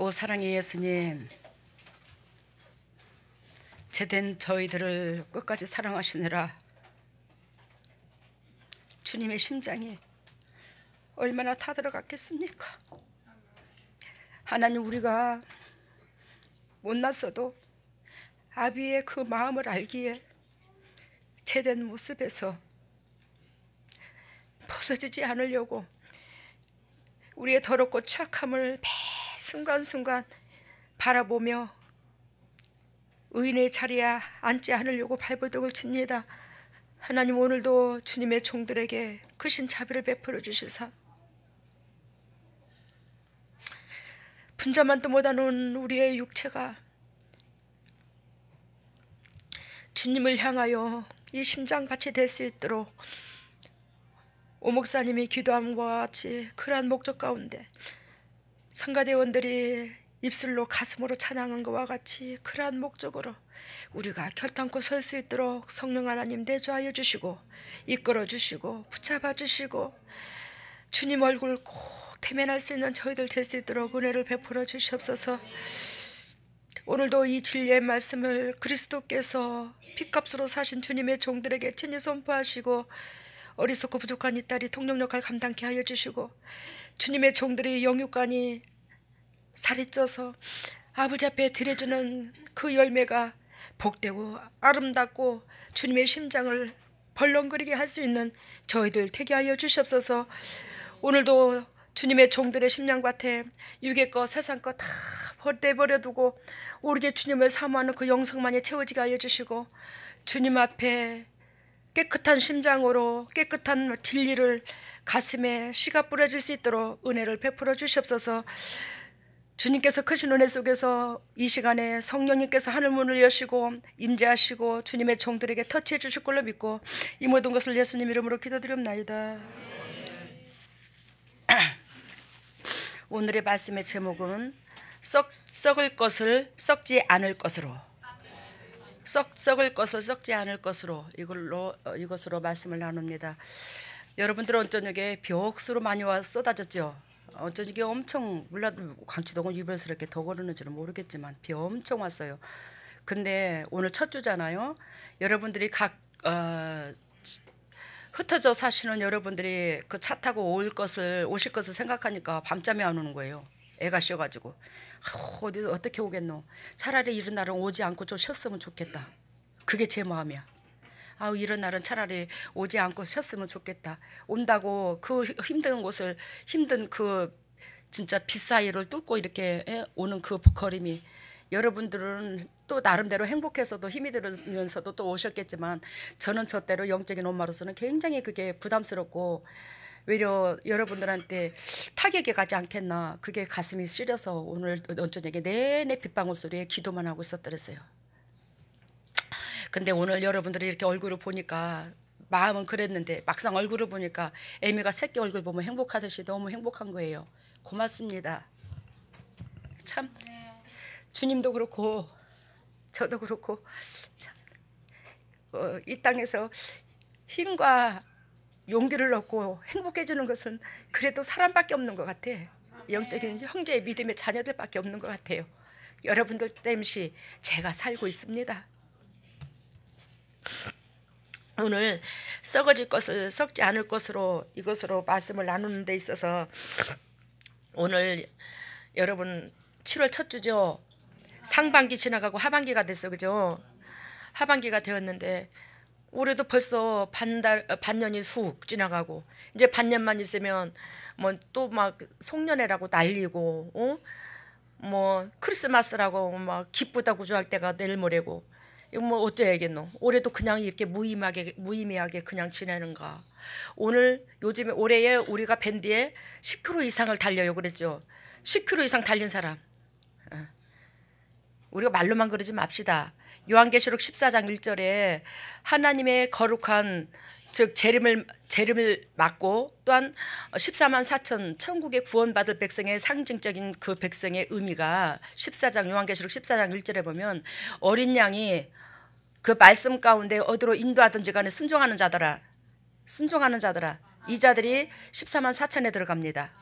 오 사랑의 예수님, 제된 저희들을 끝까지 사랑하시느라 주님의 심장이 얼마나 다 들어갔겠습니까? 하나님, 우리가 못났어도 아비의 그 마음을 알기에 제된 모습에서 벗어지지 않으려고 우리의 더럽고 착함을 매 순간순간 바라보며 의인의 자리에 앉지 않으려고 발버둥을 칩니다. 하나님, 오늘도 주님의 종들에게 크신 자비를 베풀어 주시사 분자만도 못하는 우리의 육체가 주님을 향하여 이 심장같이 될 수 있도록 오 목사님이 기도함과 같이 그러한 목적 가운데 성가대원들이 입술로 가슴으로 찬양한 것과 같이 그러한 목적으로 우리가 결단코 설 수 있도록 성령 하나님 내주하여 주시고 이끌어 주시고 붙잡아 주시고 주님 얼굴 꼭 대면할 수 있는 저희들 될 수 있도록 은혜를 베풀어 주시옵소서. 오늘도 이 진리의 말씀을 그리스도께서 핏값으로 사신 주님의 종들에게 친히 선포하시고 어리석고 부족한 이 딸이 통역 역할 감당케 하여 주시고 주님의 종들이 영육간이 살이 쪄서 아버지 앞에 드려주는 그 열매가 복되고 아름답고 주님의 심장을 벌렁거리게 할 수 있는 저희들 되게 하여 주시옵소서. 오늘도 주님의 종들의 심령밭에 육의 것 세상 것 다 내버려두고 오로지 주님을 사모하는 그 영성만이 채워지게 하여 주시고 주님 앞에 깨끗한 심장으로 깨끗한 진리를 가슴에 씨가 뿌려질 수 있도록 은혜를 베풀어 주시옵소서. 주님께서 크신 은혜 속에서 이 시간에 성령님께서 하늘문을 여시고 임재하시고 주님의 종들에게 터치해 주실 걸로 믿고 이 모든 것을 예수님 이름으로 기도드립나이다. 오늘의 말씀의 제목은 썩을 것을 썩지 않을 것으로, 썩을 것을 썩지 않을 것으로, 이것으로 말씀을 나눕니다. 여러분들은 어쩌녁에 벽수로 많이 와 쏟아졌죠. 어쩌녁에 엄청, 몰라도 강치동은 유별스럽게 더 그러는지는 모르겠지만 비 엄청 왔어요. 근데 오늘 첫 주잖아요. 여러분들이 흩어져 사시는 여러분들이 그 차 타고 오실 것을 생각하니까 밤잠이 안 오는 거예요. 애가 쉬어가지고 어떻게 오겠노. 차라리 이런 날은 오지 않고 좀 쉬었으면 좋겠다. 그게 제 마음이야. 이런 날은 차라리 오지 않고 쉬었으면 좋겠다. 온다고 그 힘든 그 진짜 빛 사이를 뚫고 이렇게 오는 그 거림이, 여러분들은 또 나름대로 행복해서도 힘이 들으면서도 또 오셨겠지만 저는 저대로 영적인 엄마로서는 굉장히 그게 부담스럽고 외려 여러분들한테 타격이 가지 않겠나, 그게 가슴이 시려서 오늘 저녁에 내내 빗방울 소리에 기도만 하고 있었더랬어요. 근데 오늘 여러분들이 이렇게 얼굴을 보니까 마음은 그랬는데 막상 얼굴을 보니까 애미가 새끼 얼굴 보면 행복하듯이 너무 행복한 거예요. 고맙습니다. 참 주님도 그렇고 저도 그렇고 참, 이 땅에서 힘과 용기를 얻고 행복해지는 것은 그래도 사람밖에 없는 것 같아. 영적인 형제의 믿음의 자녀들밖에 없는 것 같아요. 여러분들 땜시 제가 살고 있습니다. 오늘 썩어질 것을 썩지 않을 것으로, 이것으로 말씀을 나누는 데 있어서 오늘 여러분 7월 첫 주죠. 상반기 지나가고 하반기가 됐어, 그죠? 하반기가 되었는데 올해도 벌써 반년이 훅 지나가고 이제 반년만 있으면 뭐 또 막 송년회라고 난리고 뭐 크리스마스라고 막 기쁘다 구주할 때가 내일 모레고, 이거 뭐 어쩌야겠노. 올해도 그냥 이렇게 무의미하게 그냥 지내는가. 오늘 요즘에 올해에 우리가 밴드에 10km 이상을 달려요 그랬죠. 10km 이상 달린 사람, 우리가 말로만 그러지 맙시다. 요한계시록 14장 1절에 하나님의 거룩한 즉 재림을 맞고 또한 14만 4천 천국에 구원받을 백성의 상징적인 그 백성의 의미가 요한계시록 14장 1절에 보면 어린 양이 그 말씀 가운데 어디로 인도하든지 간에 순종하는 자들아 이 자들이 14만 4천에 들어갑니다.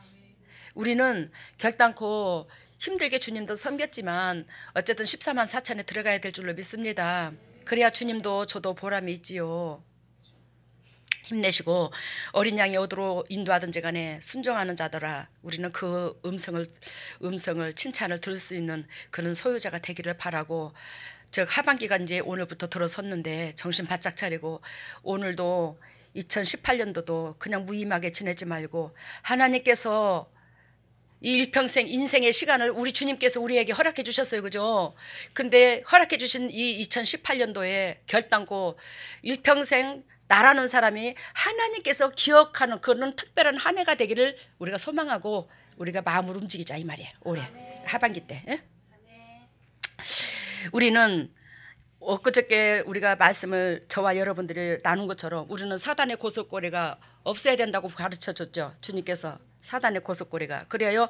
우리는 결단코 힘들게 주님도 섬겼지만 어쨌든 14만 4천에 들어가야 될 줄로 믿습니다. 그래야 주님도 저도 보람이 있지요. 힘내시고 어린 양이 어디로 인도하든지 간에 순종하는 자더라. 우리는 그 음성을 칭찬을 들을 수 있는 그런 소유자가 되기를 바라고, 즉 하반기가 이제 오늘부터 들어섰는데 정신 바짝 차리고 오늘도 2018년도도 그냥 무의미하게 지내지 말고 하나님께서 이 일평생 인생의 시간을 우리 주님께서 우리에게 허락해 주셨어요. 그죠? 근데 허락해 주신 이 2018년도에 결단코 일평생 나라는 사람이 하나님께서 기억하는 그런 특별한 한 해가 되기를 우리가 소망하고 우리가 마음을 움직이자 이 말이에요. 올해 하반기 때. 예? 우리는 엊그저께 우리가 말씀을 저와 여러분들이 나눈 것처럼 우리는 사단의 고속고리가 없어야 된다고 가르쳐줬죠. 주님께서 사단의 고속고리가. 그래요.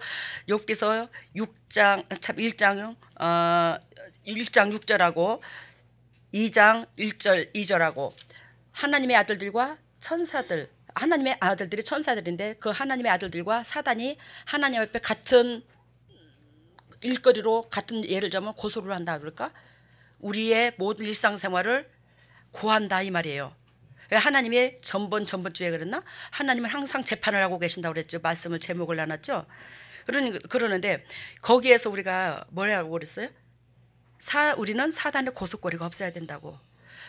욥기서 1장 6절하고 2장 1절 2절하고 하나님의 아들들과 천사들, 하나님의 아들들이 천사들인데 그 하나님의 아들들과 사단이 하나님 앞에 같은 일거리로 같은, 예를 들면 고소를 한다 그럴까? 우리의 모든 일상생활을 고한다 이 말이에요. 하나님의 전번주에 그랬나? 하나님은 항상 재판을 하고 계신다고 그랬죠. 말씀을 제목을 나눴죠. 그러는데 거기에서 우리가 뭐라고 그랬어요? 우리는 사단의 고속고리가 없어야 된다고.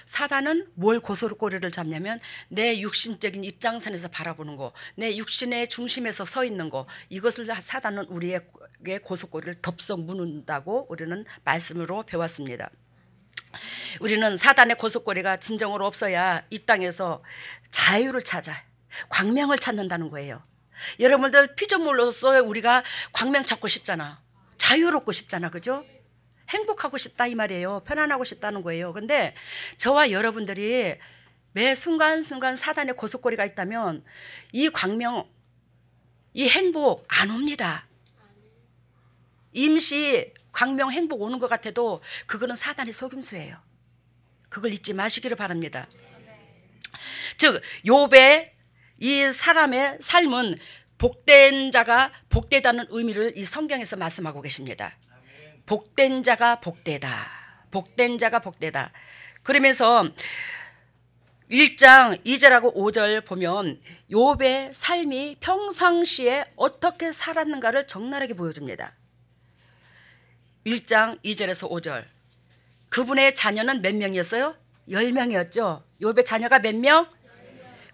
사단은 뭘 고속고리를 잡냐면 내 육신적인 입장선에서 바라보는 거, 내 육신의 중심에서 서 있는 거, 이것을 사단은 우리에게 고속고리를 덥석 무는다고 우리는 말씀으로 배웠습니다. 우리는 사단의 고속고리가 진정으로 없어야 이 땅에서 자유를 찾아 광명을 찾는다는 거예요. 여러분들 피조물로서 우리가 광명 찾고 싶잖아. 자유롭고 싶잖아. 그죠? 행복하고 싶다 이 말이에요. 편안하고 싶다는 거예요. 근데 저와 여러분들이 매 순간순간 사단의 고속고리가 있다면 이 광명, 이 행복 안 옵니다. 임시 광명 행복 오는 것 같아도 그거는 사단의 속임수예요. 그걸 잊지 마시기를 바랍니다. 즉 욥의 이 사람의 삶은 복된 자가 복되다는 의미를 이 성경에서 말씀하고 계십니다. 복된 자가 복되다. 복된 자가 복되다. 그러면서 1장 2절하고 5절 보면 욥의 삶이 평상시에 어떻게 살았는가를 적나라하게 보여줍니다. 1장 2절에서 5절. 그분의 자녀는 몇 명이었어요? 10명이었죠. 욥의 자녀가 몇 명?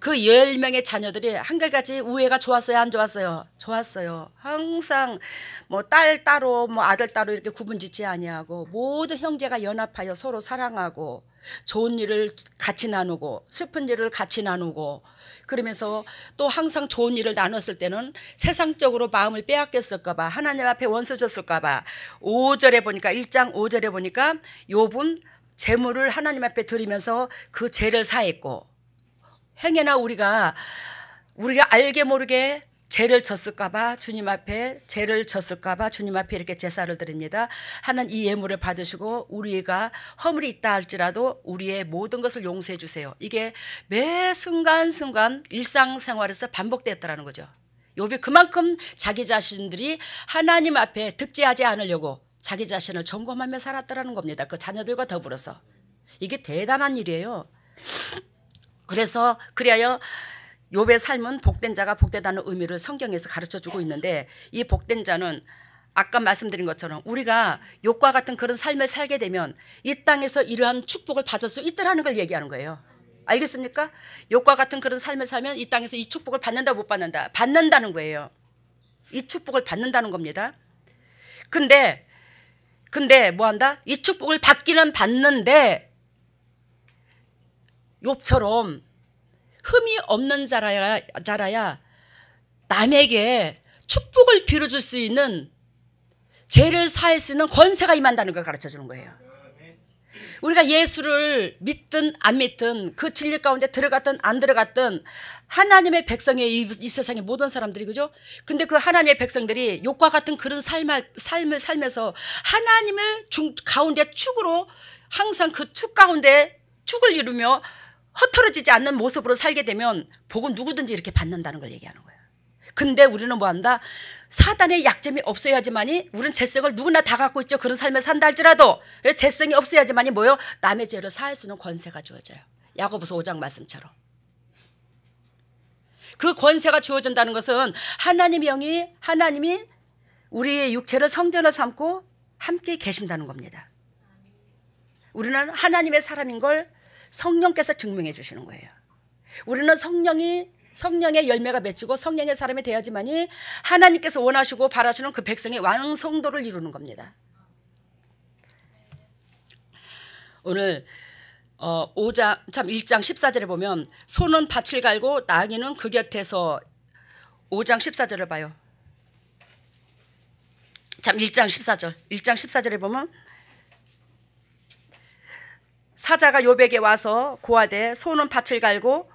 그 10명의 자녀들이 한결같이 우애가 좋았어요? 안 좋았어요? 좋았어요. 항상 뭐 딸 따로 뭐 아들 따로 이렇게 구분짓지 아니하고 모든 형제가 연합하여 서로 사랑하고 좋은 일을 같이 나누고 슬픈 일을 같이 나누고, 그러면서 또 항상 좋은 일을 나눴을 때는 세상적으로 마음을 빼앗겼을까 봐, 하나님 앞에 원수졌을까 봐 5절에 보니까 1장 5절에 보니까 욥은 재물을 하나님 앞에 드리면서 그 죄를 사했고, 행여나 우리가 알게 모르게 죄를 졌을까봐 주님 앞에 이렇게 제사를 드립니다. 하나님 이 예물을 받으시고 우리가 허물이 있다 할지라도 우리의 모든 것을 용서해 주세요. 이게 매 순간순간 일상생활에서 반복됐다라는 거죠. 욥이 그만큼 자기 자신들이 하나님 앞에 득죄하지 않으려고 자기 자신을 점검하며 살았다라는 겁니다. 그 자녀들과 더불어서. 이게 대단한 일이에요. 그래야 욥의 삶은 복된 자가 복되다는 의미를 성경에서 가르쳐주고 있는데, 이 복된 자는 아까 말씀드린 것처럼 우리가 욥과 같은 그런 삶을 살게 되면 이 땅에서 이러한 축복을 받을 수 있다는 걸 얘기하는 거예요. 알겠습니까? 욥과 같은 그런 삶을 살면 이 땅에서 이 축복을 받는다 못 받는다? 받는다는 거예요. 이 축복을 받는다는 겁니다. 근데 뭐한다? 이 축복을 받기는 받는데 욥처럼 흠이 없는 자라야 남에게 축복을 빌어줄 수 있는, 죄를 사할 수 있는 권세가 임한다는 걸 가르쳐주는 거예요. 우리가 예수를 믿든 안 믿든 그 진리 가운데 들어갔든 안 들어갔든 하나님의 백성의 이 세상의 모든 사람들이, 그죠? 근데 그 하나님의 백성들이 욥과 같은 그런 삶을 살면서 하나님을 가운데 축으로 항상 그 축 가운데 축을 이루며 흩어지지 않는 모습으로 살게 되면 복은 누구든지 이렇게 받는다는 걸 얘기하는 거예요. 근데 우리는 뭐한다? 사단의 약점이 없어야지만이 우리는 죄성을 누구나 다 갖고 있죠. 그런 삶을 산다 할지라도 죄성이 없어야지만이 뭐요? 남의 죄를 사할 수 있는 권세가 주어져요. 야고보서 5장 말씀처럼. 그 권세가 주어진다는 것은 하나님이 우리의 육체를 성전을 삼고 함께 계신다는 겁니다. 우리는 하나님의 사람인 걸 성령께서 증명해 주시는 거예요. 우리는 성령의 열매가 맺히고 성령의 사람이 되어야지만이 하나님께서 원하시고 바라시는 그 백성의 완성도를 이루는 겁니다. 오늘 1장 14절에 보면 소는 밭을 갈고 나귀는 그 곁에서 5장 14절을 봐요. 참 1장 14절에 보면 사자가 욥에게 와서 고하되 소는 밭을 갈고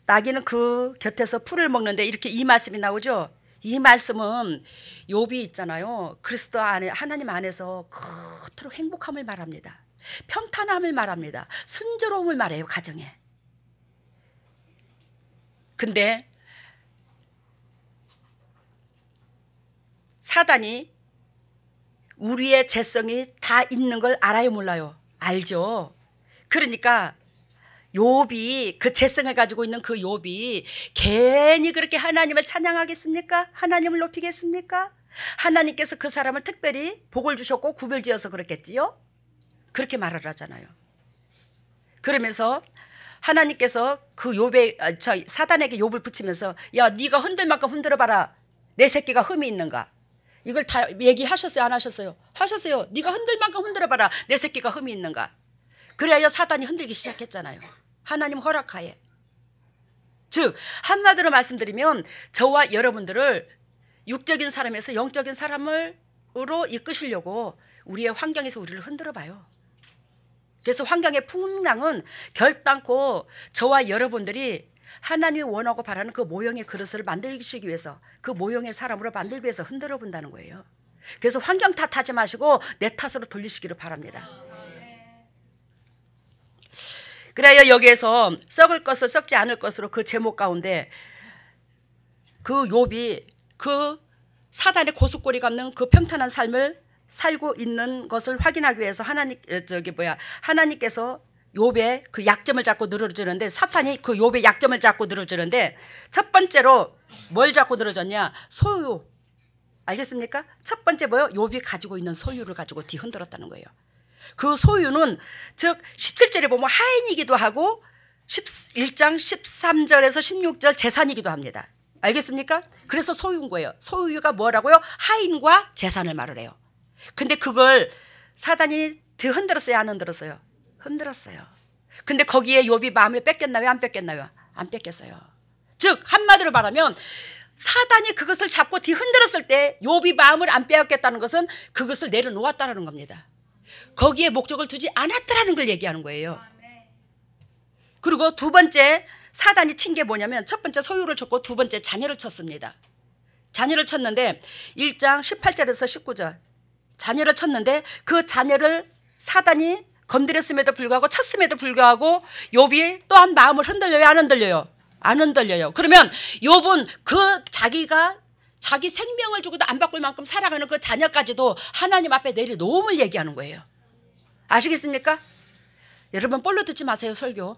나귀는 그 곁에서 풀을 먹는데 이렇게 이 말씀이 나오죠. 이 말씀은 욥이 있잖아요. 그리스도 안에 하나님 안에서 그토록 행복함을 말합니다. 평탄함을 말합니다. 순조로움을 말해요. 가정에. 근데 사단이 우리의 죄성이 다 있는 걸 알아요, 몰라요? 알죠. 그러니까 욥이 그 죄성을 가지고 있는 그 욥이 괜히 그렇게 하나님을 찬양하겠습니까? 하나님을 높이겠습니까? 하나님께서 그 사람을 특별히 복을 주셨고 구별지어서 그렇겠지요? 그렇게 말을 하잖아요. 그러면서 하나님께서 그 사단에게 욥을 붙이면서 야, 네가 흔들 만큼 흔들어 봐라. 내 새끼가 흠이 있는가? 이걸 다 얘기하셨어요? 안 하셨어요? 하셨어요. 네가 흔들 만큼 흔들어 봐라. 내 새끼가 흠이 있는가? 그래야 사단이 흔들기 시작했잖아요. 하나님 허락하에. 즉 한마디로 말씀드리면 저와 여러분들을 육적인 사람에서 영적인 사람으로 이끄시려고 우리의 환경에서 우리를 흔들어 봐요. 그래서 환경의 풍랑은 결단코 저와 여러분들이 하나님이 원하고 바라는 그 모형의 그릇을 만들기 위해서 그 모형의 사람으로 만들기 위해서 흔들어 본다는 거예요. 그래서 환경 탓하지 마시고 내 탓으로 돌리시기를 바랍니다. 그래야 여기에서 썩을 것을 썩지 않을 것으로 그 제목 가운데 그 욥이 그 사단의 고수꼬리 감는 그 평탄한 삶을 살고 있는 것을 확인하기 위해서 하나님께서 욥의 그 약점을 잡고 늘어지는데 사탄이 그 욥의 약점을 잡고 늘어지는데 첫 번째로 뭘 잡고 늘어졌냐? 소유. 알겠습니까? 첫 번째 뭐요? 욥이 가지고 있는 소유를 가지고 뒤흔들었다는 거예요. 그 소유는 즉 17절에 보면 하인이기도 하고 1장 13절에서 16절 재산이기도 합니다. 알겠습니까? 그래서 소유인 거예요. 소유가 뭐라고요? 하인과 재산을 말을 해요. 근데 그걸 사단이 흔들었어요? 안 흔들었어요? 흔들었어요. 근데 거기에 욥이 마음을 뺏겼나요? 안 뺏겼나요? 안 뺏겼어요. 즉 한마디로 말하면 사단이 그것을 잡고 뒤흔들었을 때 욥이 마음을 안 빼앗겼다는 것은 그것을 내려놓았다는 겁니다. 거기에 목적을 두지 않았다라는 걸 얘기하는 거예요. 그리고 두 번째 사단이 친 게 뭐냐면 첫 번째 소유를 쳤고 두 번째 자녀를 쳤습니다. 자녀를 쳤는데 1장 18절에서 19절 자녀를 쳤는데 그 자녀를 사단이 건드렸음에도 불구하고 쳤음에도 불구하고 욥이 또한 마음을 흔들려요? 안 흔들려요? 안 흔들려요. 그러면 욥은 그 자기 생명을 주고도 안 바꿀 만큼 살아가는 그 자녀까지도 하나님 앞에 내려놓음을 얘기하는 거예요. 아시겠습니까? 여러분 볼로 듣지 마세요. 설교.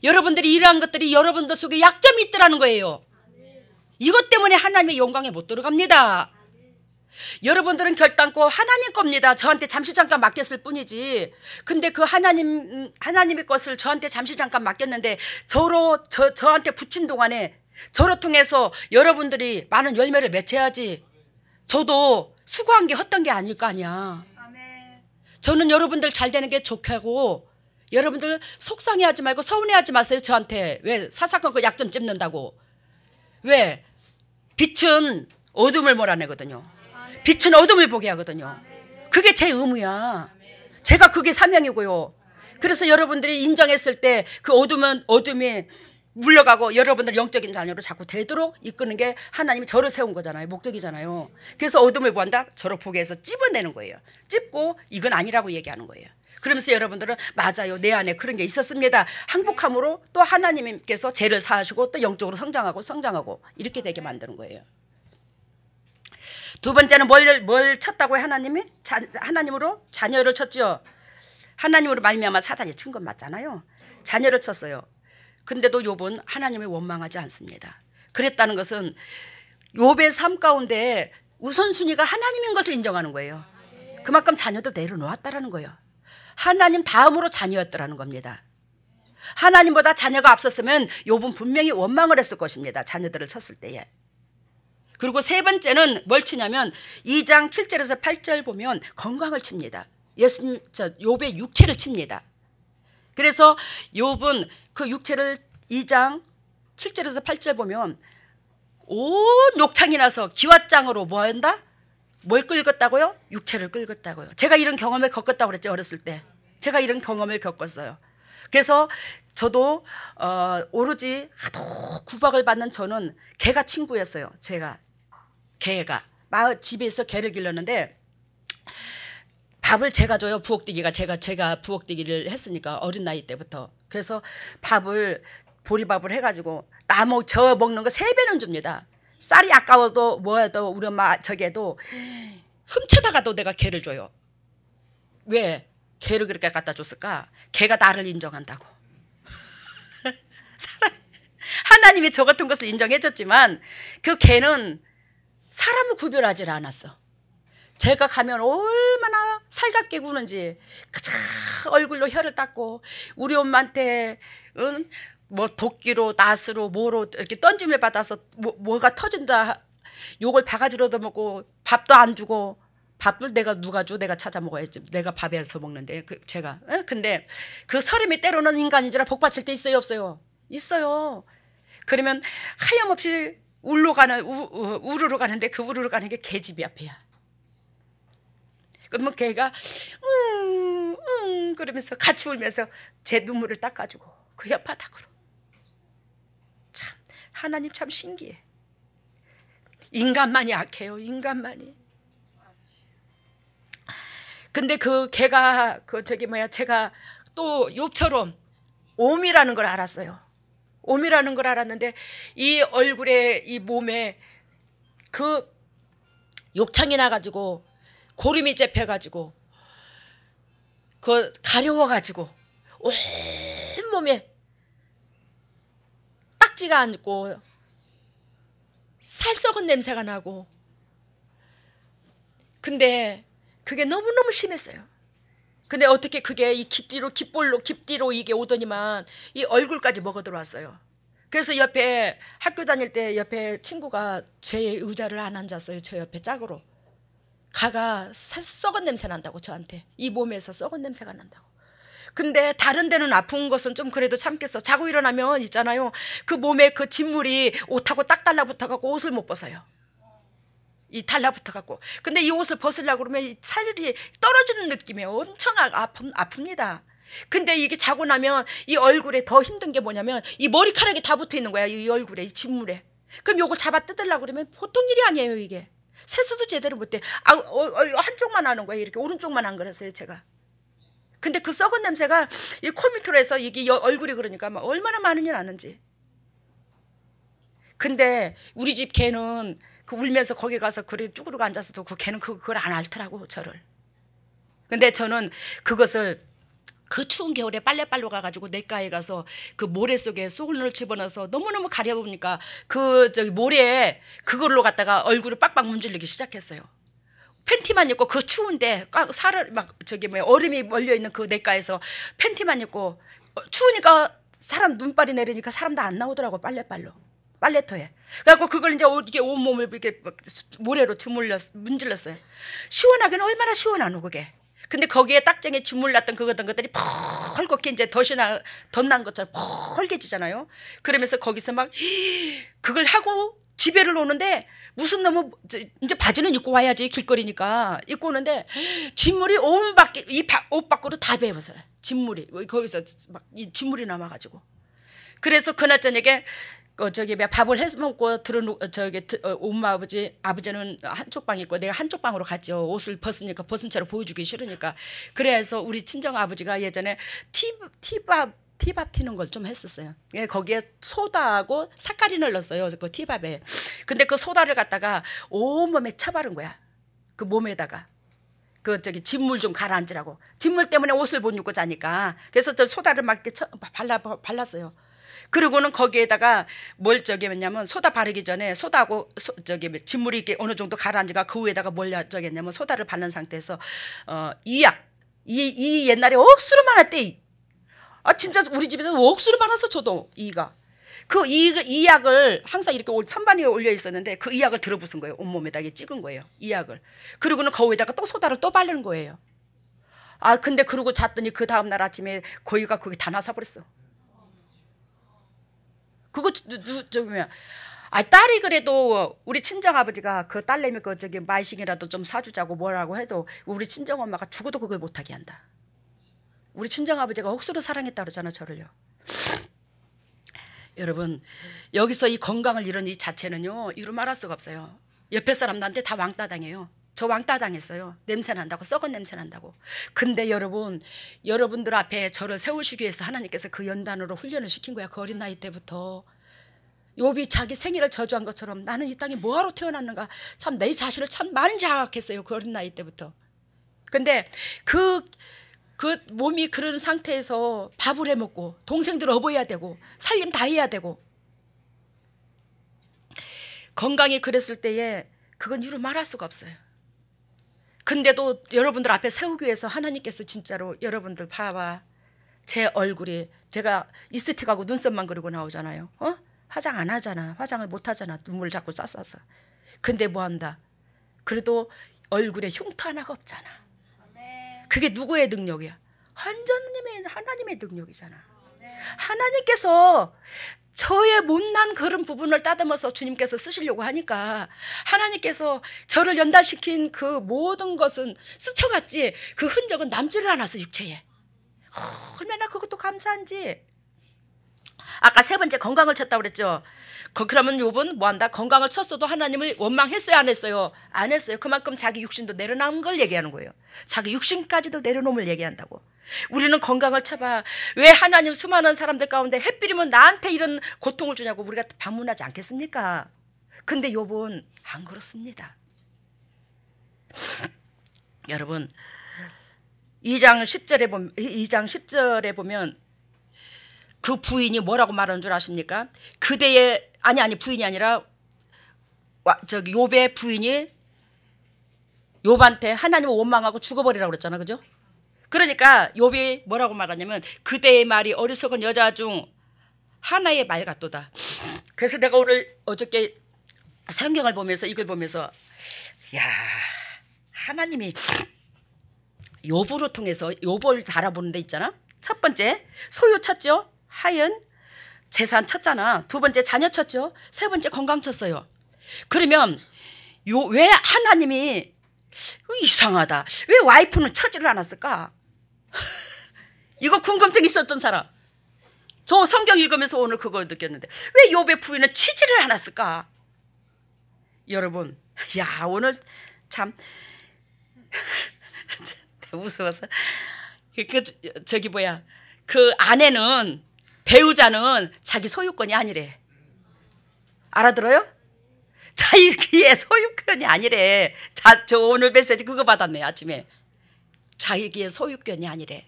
여러분들이 이러한 것들이 여러분들 속에 약점이 있더라는 거예요. 이것 때문에 하나님의 영광에 못 들어갑니다. 여러분들은 결단코 하나님 겁니다. 저한테 잠시 잠깐 맡겼을 뿐이지. 근데 그 하나님의 것을 저한테 잠시 잠깐 맡겼는데 저한테 붙인 동안에 저를 통해서 여러분들이 많은 열매를 맺혀야지. 저도 수고한 게 헛된 게 아닐 거 아니야. 저는 여러분들 잘 되는 게 좋고 여러분들 속상해하지 말고 서운해하지 마세요. 저한테 왜 사사건 그 약점 찝는다고. 왜? 빛은 어둠을 몰아내거든요. 빛은 어둠을 보게 하거든요. 그게 제 의무야. 제가 그게 사명이고요. 그래서 여러분들이 인정했을 때 그 어둠이 물러가고 여러분들 영적인 자녀로 자꾸 되도록 이끄는 게 하나님이 저를 세운 거잖아요. 목적이잖아요. 그래서 어둠을 보한다? 저를 보게 해서 찝어내는 거예요. 찝고 이건 아니라고 얘기하는 거예요. 그러면서 여러분들은 맞아요, 내 안에 그런 게 있었습니다. 항복함으로 또 하나님께서 죄를 사하시고 또 영적으로 성장하고 이렇게 되게 만드는 거예요. 두 번째는 뭘 쳤다고요? 하나님이? 하나님으로 자녀를 쳤죠. 하나님으로 말미암아 사단이 친 건 맞잖아요. 자녀를 쳤어요. 근데도 욥은 하나님을 원망하지 않습니다. 그랬다는 것은 욥의 삶 가운데 우선순위가 하나님인 것을 인정하는 거예요. 그만큼 자녀도 내려놓았다라는 거예요. 하나님 다음으로 자녀였더라는 겁니다. 하나님보다 자녀가 앞섰으면 욥은 분명히 원망을 했을 것입니다. 자녀들을 쳤을 때에. 그리고 세 번째는 뭘 치냐면 2장 7절에서 8절 보면 건강을 칩니다. 욥의 육체를 칩니다. 그래서 욥은 그 육체를 2장 7절에서 8절 보면 온 욕창이 나서 기왓장으로 뭐 한다? 뭘 긁었다고요? 육체를 긁었다고요. 제가 이런 경험을 겪었다고 그랬죠. 어렸을 때 제가 이런 경험을 겪었어요. 그래서 저도 오로지 하도 구박을 받는 저는 개가 친구였어요. 개가 집에서 개를 길렀는데 밥을 제가 줘요. 부엌뛰기가 제가 부엌뛰기를 했으니까 어린 나이 때부터. 그래서 보리밥을 해가지고 저 먹는 거 3배는 줍니다. 쌀이 아까워도 뭐해도 우리 엄마 저게도 훔쳐다가도 내가 개를 줘요. 왜 개를 그렇게 갖다 줬을까? 개가 나를 인정한다고. 하나님이 저 같은 것을 인정해 줬지만 그 개는 사람을 구별하지 않았어. 제가 가면 얼마나 살갑게 구는지 그저 얼굴로 혀를 닦고 우리 엄마한테 뭐 도끼로 낫으로 뭐로 이렇게 던짐을 받아서 뭐가 터진다 욕을 바가지로 얻어먹고 밥도 안 주고 밥을 누가 줘? 내가 찾아 먹어야지. 내가 밥에서 먹는데 제가. 근데 그 서름이 때로는 인간인지라 복받칠 때 있어요 없어요? 있어요. 그러면 하염없이 우르르 가는데 그 우르르 가는 게 개집이 앞이야. 그러면 개가 그러면서 같이 울면서 제 눈물을 닦아주고 그 혓바닥으로. 참 하나님 참 신기해. 인간만이 악해요. 인간만이. 근데 그 개가 제가 또 욥처럼 옴이라는 걸 알았어요. 옴이라는 걸 알았는데 이 얼굴에 이 몸에 그 욕창이 나가지고 고름이 잡혀가지고 그 가려워가지고 온몸에 딱지가 않고 살 썩은 냄새가 나고 근데 그게 너무너무 심했어요. 근데 어떻게 그게 이 깃뒤로 이게 오더니만 이 얼굴까지 먹어 들어왔어요. 그래서 옆에 학교 다닐 때 옆에 친구가 제 의자를 안 앉았어요. 저 옆에 짝으로. 가가 썩은 냄새 난다고 저한테. 이 몸에서 썩은 냄새가 난다고. 근데 다른 데는 아픈 것은 좀 그래도 참겠어. 자고 일어나면 있잖아요. 그 몸에 그 진물이 옷하고 딱 달라붙어갖고 옷을 못 벗어요. 이 달라붙어갖고. 근데 이 옷을 벗으려고 그러면 이 살이 떨어지는 느낌이 엄청 아픕니다. 근데 이게 자고 나면 이 얼굴에 더 힘든 게 뭐냐면 이 머리카락이 다 붙어 있는 거야. 이 얼굴에, 이 진물에. 그럼 요거 잡아 뜯으려고 그러면 보통 일이 아니에요, 이게. 세수도 제대로 못해. 한쪽만 하는 거예요. 이렇게 오른쪽만 안 그랬어요, 제가. 근데 그 썩은 냄새가 이 코 밑으로 해서 이게 얼굴이 그러니까 막 얼마나 많은지 아는지. 근데 우리 집 개는 그 울면서 거기 가서 그래 쭈그르고 앉아서도 그 개는 그걸 안 앓더라고, 저를. 근데 저는 그것을 그 추운 겨울에 빨래빨로 가가지고 냇가에 가서 그 모래 속에 소금을 집어넣어서 너무너무 가려우니까 모래에 그걸로 갖다가 얼굴을 빡빡 문질르기 시작했어요. 팬티만 입고 그 추운데 얼음이 몰려 있는 그 냇가에서 팬티만 입고 추우니까 사람 눈발이 내리니까 사람도 안 나오더라고. 빨래터에. 그래갖고 그걸 이제 이게 온몸을 이렇게 모래로 문질렀어요. 시원하기는 얼마나 시원하노 그게. 근데 거기에 딱쟁이 진물 났던 것들이 펄겋게 이제 덧난 것처럼 펄개지잖아요. 그러면서 거기서 막 그걸 하고 집에를 오는데 무슨 너무 이제 바지는 입고 와야지 길거리니까 입고 오는데 진물이 옷 밖으로 다 배웠어요. 진물이 거기서 막 이 진물이 남아가지고. 그래서 그날 저녁에 저기 밥을 해 먹고 엄마 아버지는 한쪽 방에 있고 내가 한쪽 방으로 갔죠. 옷을 벗으니까 벗은 채로 보여주기 싫으니까. 그래서 우리 친정 아버지가 예전에 티밥 튀는 걸 좀 했었어요. 예, 거기에 소다하고 사카린을 넣었어요. 그 티밥에. 근데 그 소다를 갖다가 온몸에 쳐바른 거야. 그 몸에다가. 진물 좀 가라앉으라고. 진물 때문에 옷을 못 입고 자니까. 그래서 저 소다를 막 이렇게 발랐어요. 그리고는 거기에다가 뭐냐면 소다 바르기 전에 소다하고 진물이 이렇게 어느 정도 가라앉으니까 그 위에다가 했냐면 소다를 바른 상태에서 이 옛날에 억수로 많았대. 진짜 우리 집에서 억수로 많았어. 저도 이가. 이 약을 항상 이렇게 선반 위에 올려 있었는데 그 이 약을 들어부순 거예요. 온몸에다가 찍은 거예요. 이 약을. 그리고는 거기에다가 또 소다를 또 바르는 거예요. 근데 그러고 잤더니 그 다음날 아침에 거기가 거기 다 나서버렸어. 그거 딸이 그래도 우리 친정 아버지가 그 딸내미 마이싱이라도 좀 사주자고 뭐라고 해도 우리 친정 엄마가 죽어도 그걸 못하게 한다. 우리 친정 아버지가 억수로 사랑했다 그러잖아 저를요. 여러분 여기서 이 건강을 잃은 이 자체는요 이루 말할 수가 없어요. 옆에 사람들한테 다 왕따 당해요. 저 왕따 당했어요. 냄새 난다고, 썩은 냄새 난다고. 근데 여러분들 앞에 저를 세우시기 위해서 하나님께서 그 연단으로 훈련을 시킨 거야. 그 어린 나이 때부터. 욥이 자기 생일을 저주한 것처럼 나는 이 땅에 뭐하러 태어났는가. 참 내 자신을 참 많이 자각했어요. 그 어린 나이 때부터. 근데 그 몸이 그런 상태에서 밥을 해 먹고 동생들 업어야 되고 살림 다 해야 되고 건강이 그랬을 때에 그건 이루 말할 수가 없어요. 근데도 여러분들 앞에 세우기 위해서 하나님께서 진짜로 여러분들 봐봐. 제 얼굴이 제가 이스틱하고 눈썹만 그리고 나오잖아요. 화장 안 하잖아. 화장을 못 하잖아. 눈물을 자꾸 쌌어서. 근데 뭐 한다. 그래도 얼굴에 흉터 하나가 없잖아. 그게 누구의 능력이야? 하나님의 능력이잖아. 하나님께서 저의 못난 그런 부분을 따듬어서 주님께서 쓰시려고 하니까 하나님께서 저를 연단시킨 그 모든 것은 스쳐갔지 그 흔적은 남지를 않았어 육체에. 얼마나 그것도 감사한지. 아까 세 번째 건강을 쳤다고 그랬죠. 그러면 욥은 뭐한다? 건강을 쳤어도 하나님을 원망했어요 안 했어요? 안 했어요. 그만큼 자기 육신도 내려놓은 걸 얘기하는 거예요. 자기 육신까지도 내려놓음을 얘기한다고. 우리는 건강을 쳐봐. 왜 하나님 수많은 사람들 가운데 햇빛이면 나한테 이런 고통을 주냐고 우리가 반문하지 않겠습니까? 근데 욥은 안 그렇습니다. 여러분 2장 10절에 보면 그 부인이 뭐라고 말하는 줄 아십니까? 그대의 부인이 아니라 욥의 부인이 욥한테 하나님을 원망하고 죽어버리라고 그랬잖아. 그죠? 그러니까 욥이 뭐라고 말하냐면 그대의 말이 어리석은 여자 중 하나의 말 같도다. 그래서 내가 어저께 성경을 보면서 이걸 보면서 하나님이 욥으로 통해서 욥을 달아보는 데 있잖아. 첫 번째 소유 쳤죠. 하연 재산 쳤잖아. 두 번째 자녀 쳤죠. 세 번째 건강 쳤어요. 그러면 왜 하나님이 이상하다. 왜 와이프는 쳐지를 않았을까? 이거 궁금증 있었던 사람. 저 성경 읽으면서 오늘 그걸 느꼈는데 왜 욥의 부인은 치지를 않았을까? 여러분 오늘 참 무서워서 그 아내는 배우자는 자기 소유권이 아니래. 알아들어요? 자기의 소유권이 아니래. 저 오늘 메시지 그거 받았네 아침에. 자기의 소유권이 아니래.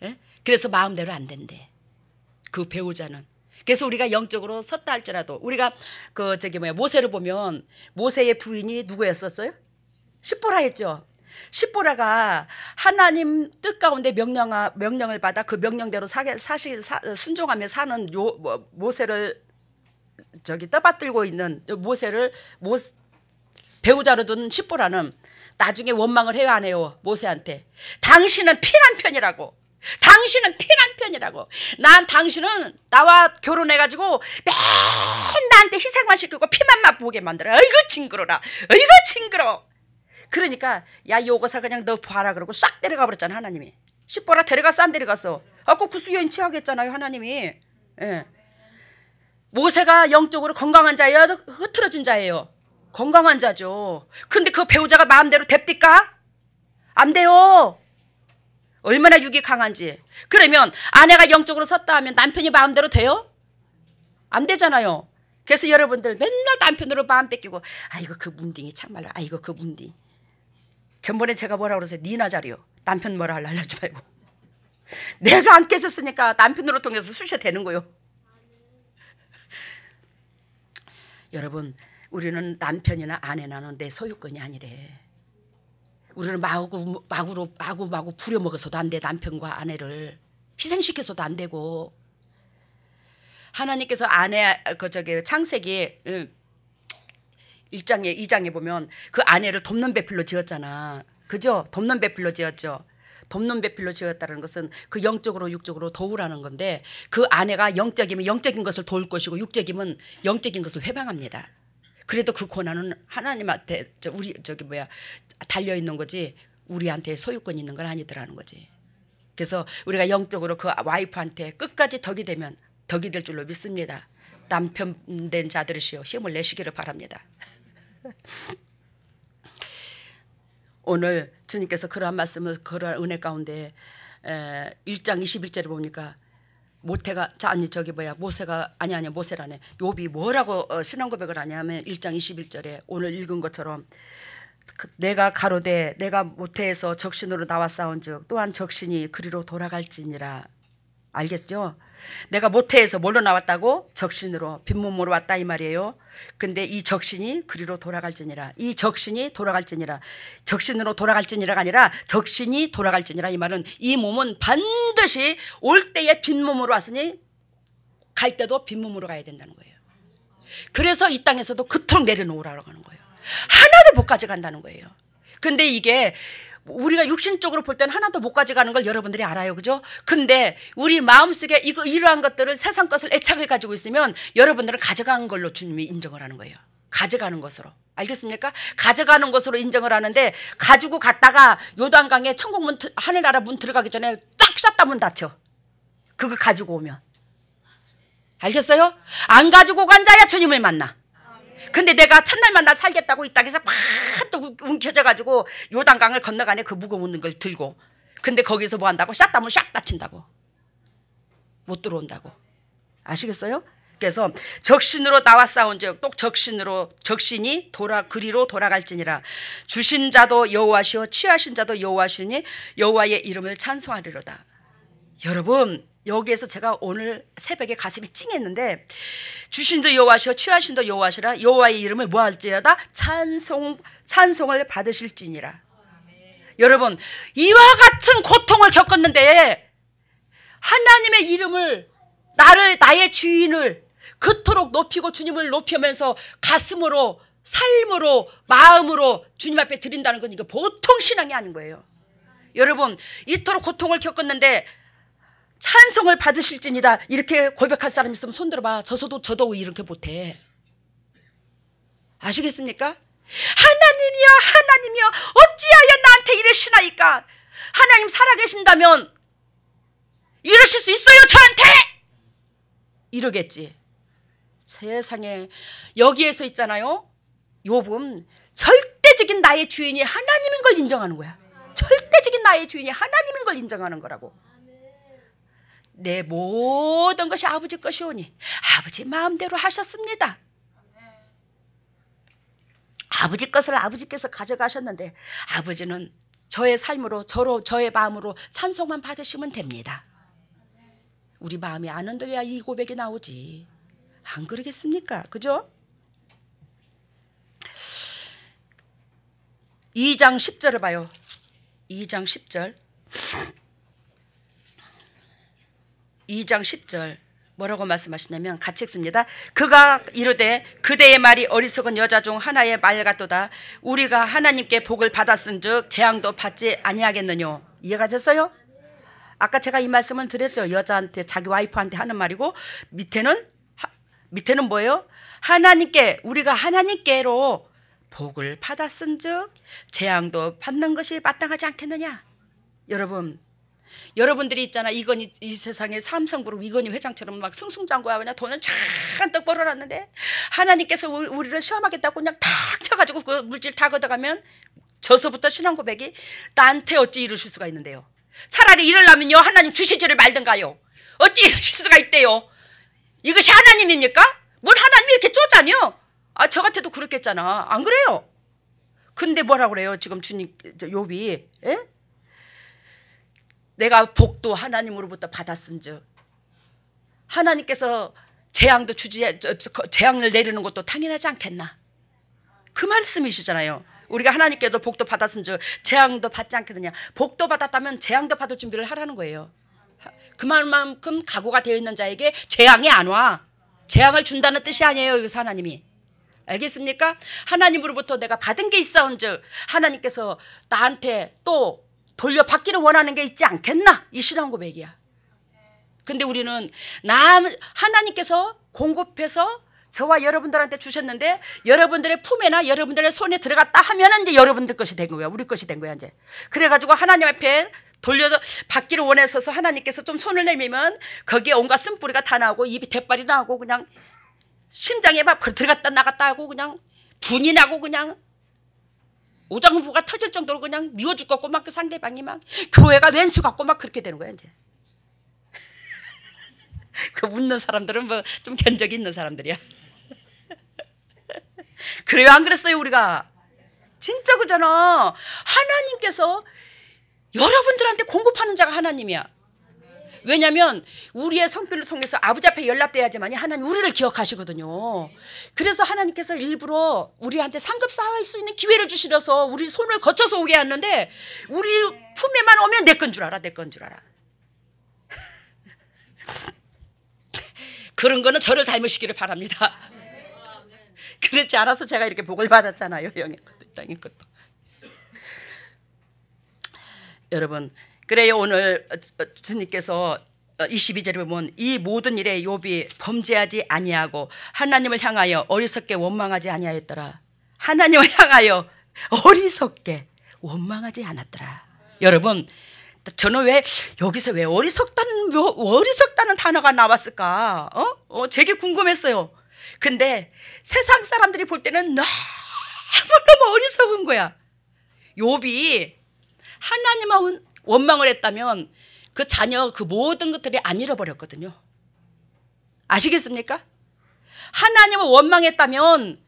예? 그래서 마음대로 안 된대. 그 배우자는. 그래서 우리가 영적으로 섰다 할지라도 우리가 모세를 보면 모세의 부인이 누구였었어요? 시보라였죠. 시보라가 하나님 뜻 가운데 명령을 받아 그 명령대로 순종하며 사는 모세를 떠받들고 있는 모세를 배우자로 둔 시보라는 나중에 원망을 해요 안 해요? 모세한테. 당신은 피난 편이라고. 당신은 피난 편이라고. 당신은 나와 결혼해가지고 맨 나한테 희생만 시키고 피만 맛보게 만들어. 어이구 징그러라. 어이구 징그러. 그러니까 요거사 그냥 너 봐라 그러고 싹 데려가 버렸잖아 하나님이. 시보라 데려갔어 안 데려갔어? 그 수여인 취하겠잖아요 하나님이. 예. 모세가 영적으로 건강한 자예요? 흐트러진 자예요? 건강한 자죠. 그런데 그 배우자가 마음대로 됩니까? 안 돼요. 얼마나 육이 강한지. 그러면 아내가 영적으로 섰다 하면 남편이 마음대로 돼요? 안 되잖아요. 그래서 여러분들 맨날 남편으로 마음 뺏기고, 아이고 그 문딩이 참말로, 아이고 그 문딩. 전번에 제가 뭐라 그러세요? 니나 자리요. 남편 뭐라 하려 하지 말고. 내가 안 깨졌으니까 남편으로 통해서 수셔 되는 거요. 여러분, 우리는 남편이나 아내나는 내 소유권이 아니래. 우리는 마구 부려먹어서도 안 돼. 남편과 아내를 희생시켜서도 안 되고. 하나님께서 창세기 1장에 2장에 보면 그 아내를 돕는 배필로 지었잖아. 그죠? 돕는 배필로 지었죠. 돕는 배필로 지었다는 것은 그 영적으로 육적으로 도우라는 건데, 그 아내가 영적이면 영적인 것을 도울 것이고 육적이면 영적인 것을 회방합니다. 그래도 그 권한은 하나님한테 달려 있는 거지 우리한테 소유권이 있는 건 아니더라는 거지. 그래서 우리가 영적으로 그 와이프한테 끝까지 덕이 되면 덕이 될 줄로 믿습니다. 남편 된 자들이시여 힘을 내시기를 바랍니다. 오늘 주님께서 그러한 말씀을, 그러한 은혜 가운데 1장 21절에 보니까 모세라네. 욥이 뭐라고 신앙 고백을 하냐면 1장 21절에 오늘 읽은 것처럼, 내가 가로되 내가 모태에서 적신으로 나와 싸운즉 또한 적신이 그리로 돌아갈지니라. 알겠죠? 내가 모태에서 뭘로 나왔다고? 적신으로, 빈몸으로 왔다 이 말이에요. 근데 이 적신이 그리로 돌아갈지니라. 이 적신이 돌아갈지니라. 적신으로 돌아갈지니라가 아니라 적신이 돌아갈지니라. 이 말은 이 몸은 반드시 올 때에 빈몸으로 왔으니 갈 때도 빈몸으로 가야 된다는 거예요. 그래서 이 땅에서도 그토록 내려놓으라고 하는 거예요. 하나도 못 가져간다는 거예요. 근데 이게 우리가 육신적으로 볼 때는 하나도 못 가져가는 걸 여러분들이 알아요. 그죠? 근데 우리 마음속에 이러한 것들을, 세상 것을 애착을 가지고 있으면 여러분들은 가져간 걸로 주님이 인정을 하는 거예요. 가져가는 것으로. 알겠습니까? 가져가는 것으로 인정을 하는데, 가지고 갔다가 요단강에 천국문, 하늘나라 문 들어가기 전에 딱 샷다 문 닫혀. 그거 가지고 오면. 알겠어요? 안 가지고 간 자야 주님을 만나. 근데 내가 첫날만 나 살겠다고 이 땅에서 막 또 움켜져가지고 요단강을 건너가네, 그 무거운 걸 들고. 근데 거기서 뭐 한다고? 샷다문 샥 닫힌다고. 못 들어온다고. 아시겠어요? 그래서 적신으로 나와 싸운즉 또 적신이 그리로 돌아갈지니라. 주신 자도 여호와시오 취하신 자도 여호와시니 여호와의 이름을 찬송하리로다. 여러분, 여기에서 제가 오늘 새벽에 가슴이 찡했는데, 주신도 여호와시오 취하신도 여호와시라. 여호와의 이름을 뭐 할지어다? 찬송을 받으실지니라. 여러분, 이와 같은 고통을 겪었는데 하나님의 이름을, 나의 주인을 그토록 높이고 주님을 높이면서 가슴으로, 삶으로, 마음으로 주님 앞에 드린다는 건 이거 보통 신앙이 아닌 거예요. 여러분, 이토록 고통을 겪었는데 찬송을 받으실지니다 이렇게 고백할 사람 있으면 손 들어봐. 저도 이렇게 못해. 아시겠습니까? 하나님이여 어찌하여 나한테 이러시나이까. 하나님 살아계신다면 이러실 수 있어요 저한테? 이러겠지. 세상에, 여기에서 있잖아요, 욥은 절대적인 나의 주인이 하나님인 걸 인정하는 거야. 절대적인 나의 주인이 하나님인 걸 인정하는 거라고. 내 모든 것이 아버지 것이오니 아버지 마음대로 하셨습니다. 아버지 것을 아버지께서 가져가셨는데 아버지는 저의 삶으로, 저의 마음으로 찬송만 받으시면 됩니다. 우리 마음이 안 흔들려야 이 고백이 나오지. 안 그러겠습니까? 그죠? 2장 10절을 봐요. 2장 10절. 2장 10절 뭐라고 말씀하시냐면 같이 읽습니다. 그가 이르되 그대의 말이 어리석은 여자 중 하나의 말 같도다. 우리가 하나님께 복을 받았은즉 재앙도 받지 아니하겠느뇨. 이해가 됐어요? 아까 제가 이 말씀을 드렸죠. 여자한테, 자기 와이프한테 하는 말이고, 밑에는 뭐예요? 우리가 하나님께로 복을 받았은즉 재앙도 받는 것이 마땅하지 않겠느냐. 여러분, 여러분들이 있잖아. 이건희, 이 세상에 삼성그룹 이건희 회장처럼 막 승승장구하고 그냥 돈을 잔뜩 벌어놨는데 하나님께서 우리를 시험하겠다고 그냥 탁 쳐가지고 그 물질 다 걷어가면 저서부터 신앙 고백이 나한테 어찌 이러실 수가 있는데요. 차라리 이러려면요 하나님 주시지를 말든가요. 어찌 이러실 수가 있대요. 이것이 하나님입니까? 뭘 하나님이 이렇게 쪼자뇨? 아, 저 같아도 그렇겠잖아. 안 그래요? 근데 뭐라고 그래요 지금 주님 욥이? 에? 내가 복도 하나님으로부터 받았은즉 하나님께서 재앙도 재앙을 내리는 것도 당연하지 않겠나? 그 말씀이시잖아요. 우리가 하나님께도 복도 받았은즉 재앙도 받지 않겠느냐. 복도 받았다면 재앙도 받을 준비를 하라는 거예요. 그만큼 각오가 되어 있는 자에게 재앙이 안 와. 재앙을 준다는 뜻이 아니에요 여기서 하나님이. 알겠습니까? 하나님으로부터 내가 받은 게 있어온즉 하나님께서 나한테 또 돌려받기를 원하는 게 있지 않겠나? 이 신앙 고백이야. 근데 우리는 하나님께서 공급해서 저와 여러분들한테 주셨는데 여러분들의 품에나 여러분들의 손에 들어갔다 하면은 이제 여러분들 것이 된 거야. 우리 것이 된 거야 이제. 그래가지고 하나님 앞에 돌려서 받기를 원해서서 하나님께서 좀 손을 내밀면 거기에 온갖 쓴뿌리가 다 나오고 입이 대빨이 나오고 그냥 심장에 막 들어갔다 나갔다 하고 그냥 분이 나고 그냥 오장부가 터질 정도로 그냥 미워 죽겠고 막 그 상대방이 막 교회가 왼수 같고 막 그렇게 되는 거야 이제. 그 웃는 사람들은 뭐 좀 견적이 있는 사람들이야. 그래요 안 그랬어요 우리가? 진짜 그잖아. 하나님께서 여러분들한테 공급하는 자가 하나님이야. 왜냐하면 우리의 성필을 통해서 아버지 앞에 연락돼야지만 하나님 우리를 기억하시거든요. 그래서 하나님께서 일부러 우리한테 상급 쌓을 수 있는 기회를 주시려서 우리 손을 거쳐서 오게 하는데 우리 품에만 오면 내 건 줄 알아. 내 건 줄 알아. 그런 거는 저를 닮으시기를 바랍니다. 그렇지 않아서 제가 이렇게 복을 받았잖아요. 영의 것도 땅의 것도. 여러분 그래요 오늘 주님께서 22절에 보면 이 모든 일에 욥이 범죄하지 아니하고 하나님을 향하여 어리석게 원망하지 아니하였더라. 하나님을 향하여 어리석게 원망하지 않았더라. 여러분 저는 왜 여기서 왜 어리석다는 단어가 나왔을까? 제게 궁금했어요. 근데 세상 사람들이 볼 때는 너무너무 어리석은 거야. 욥이 하나님만 원망을 했다면 그 자녀 그 모든 것들이 안 잃어버렸거든요. 아시겠습니까? 하나님을 원망했다면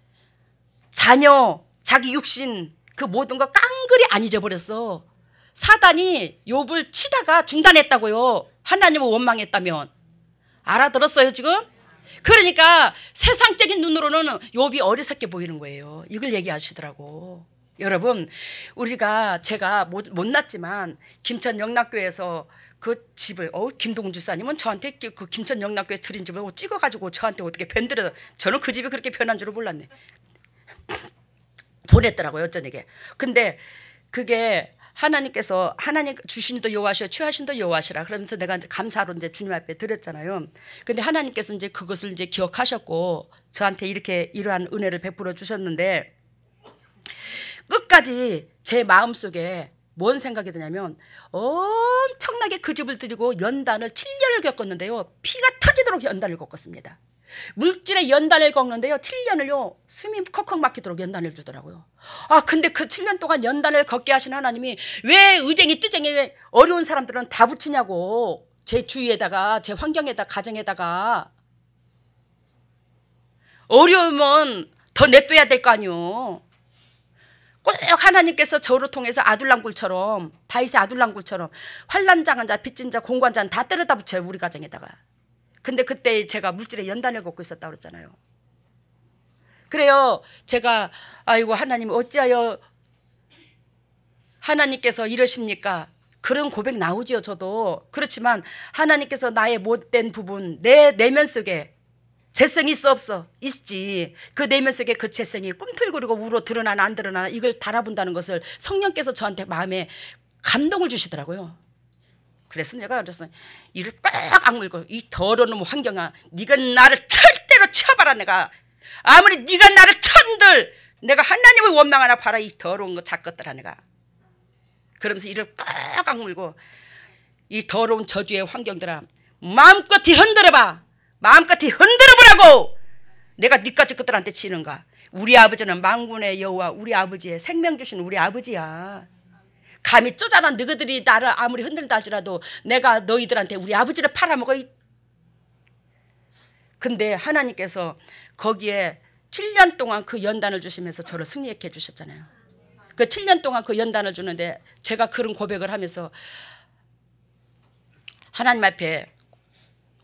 자녀, 자기 육신 그 모든 거 깡그리 안 잊어버렸어. 사단이 욥을 치다가 중단했다고요. 하나님을 원망했다면. 알아들었어요 지금? 그러니까 세상적인 눈으로는 욥이 어리석게 보이는 거예요. 이걸 얘기하시더라고. 여러분 제가 못났지만 김천 영락교회에서 그 집을 김동훈 집사님은 저한테 그 김천 영락교회 드린 집을 찍어가지고 저한테 어떻게 밴드를 저는 그 집이 그렇게 변한 줄을 몰랐네. 보냈더라고요 어쩌니게. 근데 그게 하나님께서 하나님 주신도 여호와시오 취하신도 여호와시라 그러면서 내가 이제 감사로 이제 주님 앞에 드렸잖아요. 근데 하나님께서 이제 그것을 이제 기억하셨고 저한테 이렇게 이러한 은혜를 베풀어 주셨는데 끝까지 제 마음속에 뭔 생각이 드냐면 엄청나게 그 집을 드리고 연단을 7년을 겪었는데요. 피가 터지도록 연단을 겪었습니다. 물질의 연단을 겪는데요. 7년을요. 숨이 컥컥 막히도록 연단을 주더라고요. 근데 그 7년 동안 연단을 겪게 하신 하나님이 왜 의쟁이 뜨쟁이 어려운 사람들은 다 붙이냐고. 제 주위에다가 제 환경에다가 가정에다가 어려우면 더 내빼야 될 거 아니요. 꼭 하나님께서 저를 통해서 아둘랑굴처럼 다윗의 아둘랑굴처럼 환난장한 자 빚진 자 공고한 자는 다 때려다 붙여요 우리 가정에다가. 근데 그때 제가 물질에 연단을 겪고 있었다고 그랬잖아요. 그래요 제가 아이고 하나님 어찌하여 하나님께서 이러십니까? 그런 고백 나오지요 저도. 그렇지만 하나님께서 나의 못된 부분 내 내면 속에 재성이 있어 없어? 있지. 그 내면 속에 그 재성이 꿈틀거리고 우러 드러나나 안 드러나나 이걸 달아본다는 것을 성령께서 저한테 마음에 감동을 주시더라고요. 그래서 내가 그래서 이를 꽉 악물고 이 더러운 놈 환경아 네가 나를 절대로 쳐봐라. 내가 아무리 네가 나를 천들 내가 하나님을 원망하나 봐라 이 더러운 거 작것들아. 내가 그러면서 이를 꽉 악물고 이 더러운 저주의 환경들아, 마음껏 흔들어봐. 마음껏 흔들어보라고. 내가 니까지 것들한테 치는가? 우리 아버지는 만군의 여호와, 우리 아버지의 생명 주신 우리 아버지야. 감히 쪼잔한 너희들이 나를 아무리 흔든다 할지라도 내가 너희들한테 우리 아버지를 팔아먹어. 근데 하나님께서 거기에 7년 동안 그 연단을 주시면서 저를 승리케 해주셨잖아요. 그 7년 동안 그 연단을 주는데 제가 그런 고백을 하면서 하나님 앞에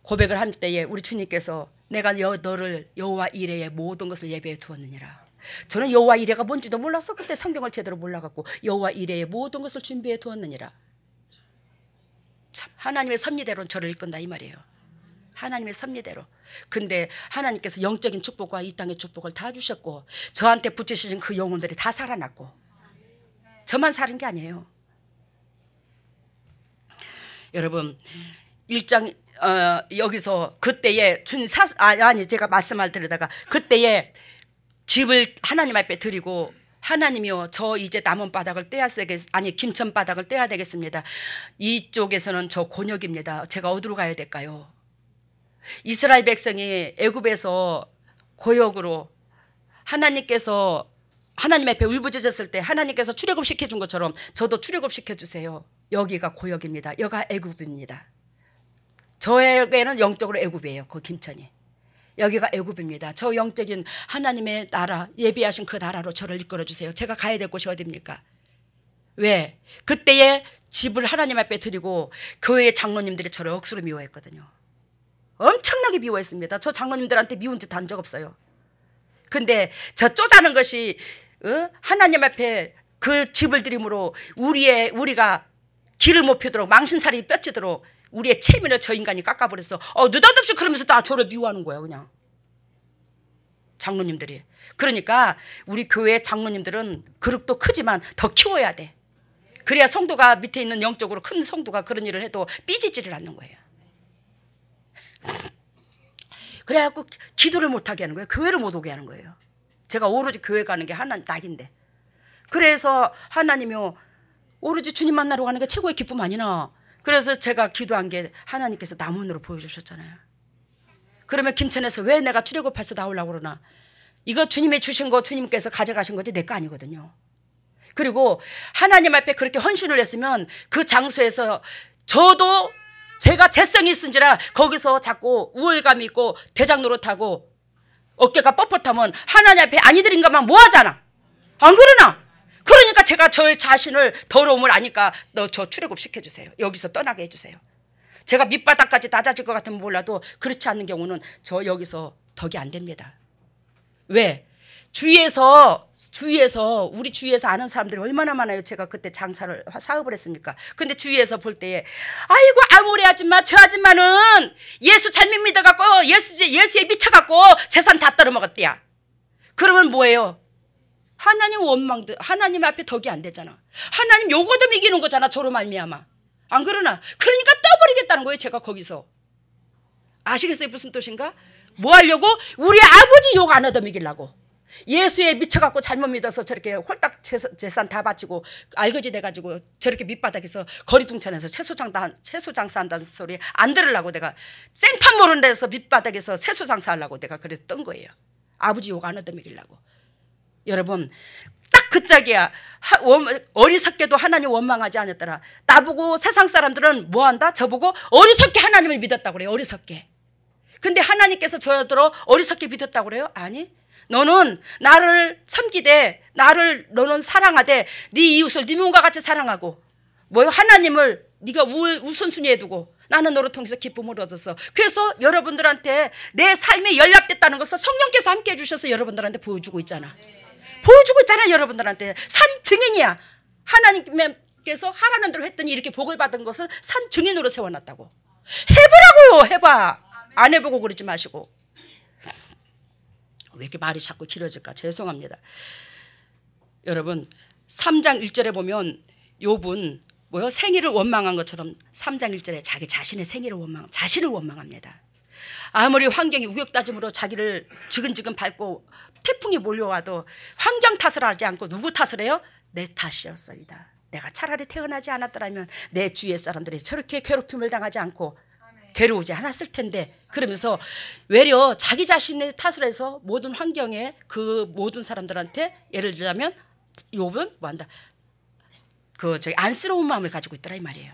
고백을 할 때에 우리 주님께서 내가 너를 여호와 이레의 모든 것을 예배해 두었느니라. 저는 여호와 이레가 뭔지도 몰랐어. 그때 성경을 제대로 몰라갖고 여호와 이레의 모든 것을 준비해 두었느니라. 참 하나님의 섭리대로는 저를 이끈다 이 말이에요. 하나님의 섭리대로. 근데 하나님께서 영적인 축복과 이 땅의 축복을 다 주셨고 저한테 붙이신 그 영혼들이 다 살아났고 저만 사는 게 아니에요. 여러분 1장 여기서 그때에 제가 말씀할 때다가 그때에 집을 하나님 앞에 드리고 하나님이요 저 이제 남은 바닥을 김천 바닥을 떼야 되겠습니다. 이쪽에서는 저 곤욕입니다. 제가 어디로 가야 될까요? 이스라엘 백성이 애굽에서 고역으로 하나님께서 하나님 앞에 울부짖었을 때 하나님께서 출애굽시켜 준 것처럼 저도 출애굽시켜 주세요. 여기가 고역입니다. 여기가 애굽입니다. 저에게는 영적으로 애굽이에요. 그 김천이. 여기가 애굽입니다. 저 영적인 하나님의 나라 예비하신 그 나라로 저를 이끌어 주세요. 제가 가야 될 곳이 어디입니까? 왜? 그때에 집을 하나님 앞에 드리고 교회 장로님들이 저를 억수로 미워했거든요. 엄청나게 미워했습니다. 저 장로님들한테 미운 짓 한 적 없어요. 근데 저 쪼자는 것이 하나님 앞에 그 집을 드림으로 우리가 길을 못 펴도록 망신살이 뼈치도록 우리의 체면을 저 인간이 깎아버렸어. 느닷없이 그러면서 다 저를 미워하는 거야 그냥. 장로님들이. 그러니까 우리 교회 장로님들은 그릇도 크지만 더 키워야 돼. 그래야 성도가 밑에 있는 영적으로 큰 성도가 그런 일을 해도 삐지지를 않는 거예요. 그래갖고 기도를 못하게 하는 거예요. 교회를 못 오게 하는 거예요. 제가 오로지 교회 가는 게 하나님 낙인데. 그래서 하나님이요 오로지 주님 만나러 가는 게 최고의 기쁨 아니나. 그래서 제가 기도한 게 하나님께서 남원으로 보여주셨잖아요. 그러면 김천에서 왜 내가 출애굽해서 나오려고 그러나. 이거 주님이 주신 거 주님께서 가져가신 거지 내 거 아니거든요. 그리고 하나님 앞에 그렇게 헌신을 했으면 그 장소에서 저도 제가 재성이 있은지라 거기서 자꾸 우월감이 있고 대장 노릇하고 어깨가 뻣뻣하면 하나님 앞에 아니 드린 것만 뭐하잖아. 안 그러나? 그러니까 제가 저의 자신을 더러움을 아니까 너 저 출애굽 시켜주세요. 여기서 떠나게 해주세요. 제가 밑바닥까지 낮아질 것 같으면 몰라도 그렇지 않는 경우는 저 여기서 덕이 안 됩니다. 왜? 주위에서 우리 주위에서 아는 사람들이 얼마나 많아요. 제가 그때 사업을 했습니까? 근데 주위에서 볼 때에 아이고 아무리 아줌마 저 아줌마는 예수 잘못 믿어갖고 예수에 미쳐갖고 재산 다 떨어먹었대야. 그러면 뭐예요? 하나님 앞에 덕이 안 되잖아. 하나님 요거도 이기는 거잖아. 저로 말미암아. 안 그러나? 그러니까 떠버리겠다는 거예요. 제가 거기서. 아시겠어요? 무슨 뜻인가? 뭐 하려고? 우리 아버지 욕 안 얻어먹이려고. 예수에 미쳐갖고 잘못 믿어서 저렇게 홀딱 재산 다 바치고 알거지 돼가지고 저렇게 밑바닥에서 거리둥천에서 채소 장사한다는 소리 안 들으려고 내가 생판 모르는 데서 밑바닥에서 채소 장사하려고 내가 그랬던 거예요. 아버지 욕 안 얻어먹이려고. 여러분 딱 그 짝이야. 어리석게도 하나님 원망하지 않았더라. 나보고 세상 사람들은 뭐한다? 저보고 어리석게 하나님을 믿었다고 그래요. 어리석게. 근데 하나님께서 저더러 어리석게 믿었다고 그래요? 아니. 너는 나를 섬기되 너는 사랑하되 네 이웃을 네 몸과 같이 사랑하고 뭐요? 하나님을 네가 우선순위에 두고 나는 너를 통해서 기쁨을 얻었어. 그래서 여러분들한테 내 삶이 연락됐다는 것을 성령께서 함께 해주셔서 여러분들한테 보여주고 있잖아. 보여주고 있잖아. 여러분들한테 산 증인이야. 하나님께서 하라는 대로 했더니 이렇게 복을 받은 것을 산 증인으로 세워놨다고. 해보라고요. 해봐. 안 해보고 그러지 마시고. 왜 이렇게 말이 자꾸 길어질까? 죄송합니다. 여러분 3장 1절에 보면 욥은 생일을 원망한 것처럼 3장 1절에 자기 자신의 자신을 원망합니다. 아무리 환경이 우격다짐으로 자기를 지근지근 밟고 태풍이 몰려와도 환경 탓을 하지 않고 누구 탓을 해요? 내 탓이었습니다. 내가 차라리 태어나지 않았더라면 내 주위의 사람들이 저렇게 괴롭힘을 당하지 않고 괴로우지 않았을 텐데, 그러면서 외려 자기 자신의 탓을 해서 모든 환경에 그 모든 사람들한테, 예를 들자면 욥은 뭐한다, 안쓰러운 마음을 가지고 있더라 이 말이에요.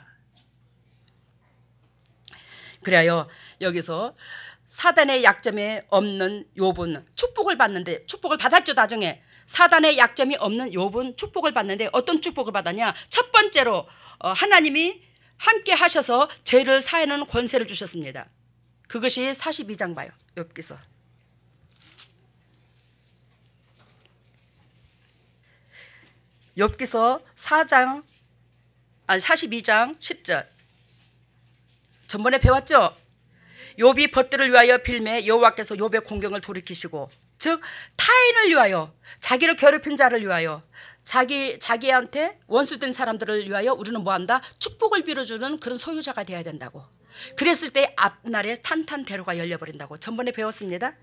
그래요 여기서 사단의 약점에 없는 욥은 축복을 받는데, 축복을 받았죠. 나중에 사단의 약점이 없는 욥은 축복을 받는데 어떤 축복을 받았냐. 첫 번째로 하나님이 함께 하셔서 죄를 사하는 권세를 주셨습니다. 그것이 42장 봐요. 욥기서. 욥기서 42장 10절. 전번에 배웠죠? 욥이 벗들을 위하여 빌매 여호와께서 욥의 공경을 돌이키시고, 즉 타인을 위하여, 자기를 괴롭힌 자를 위하여, 자기한테 원수된 사람들을 위하여 우리는 뭐한다? 축복을 빌어주는 그런 소유자가 되어야 된다고. 그랬을 때 앞날에 탄탄대로가 열려버린다고 전번에 배웠습니다.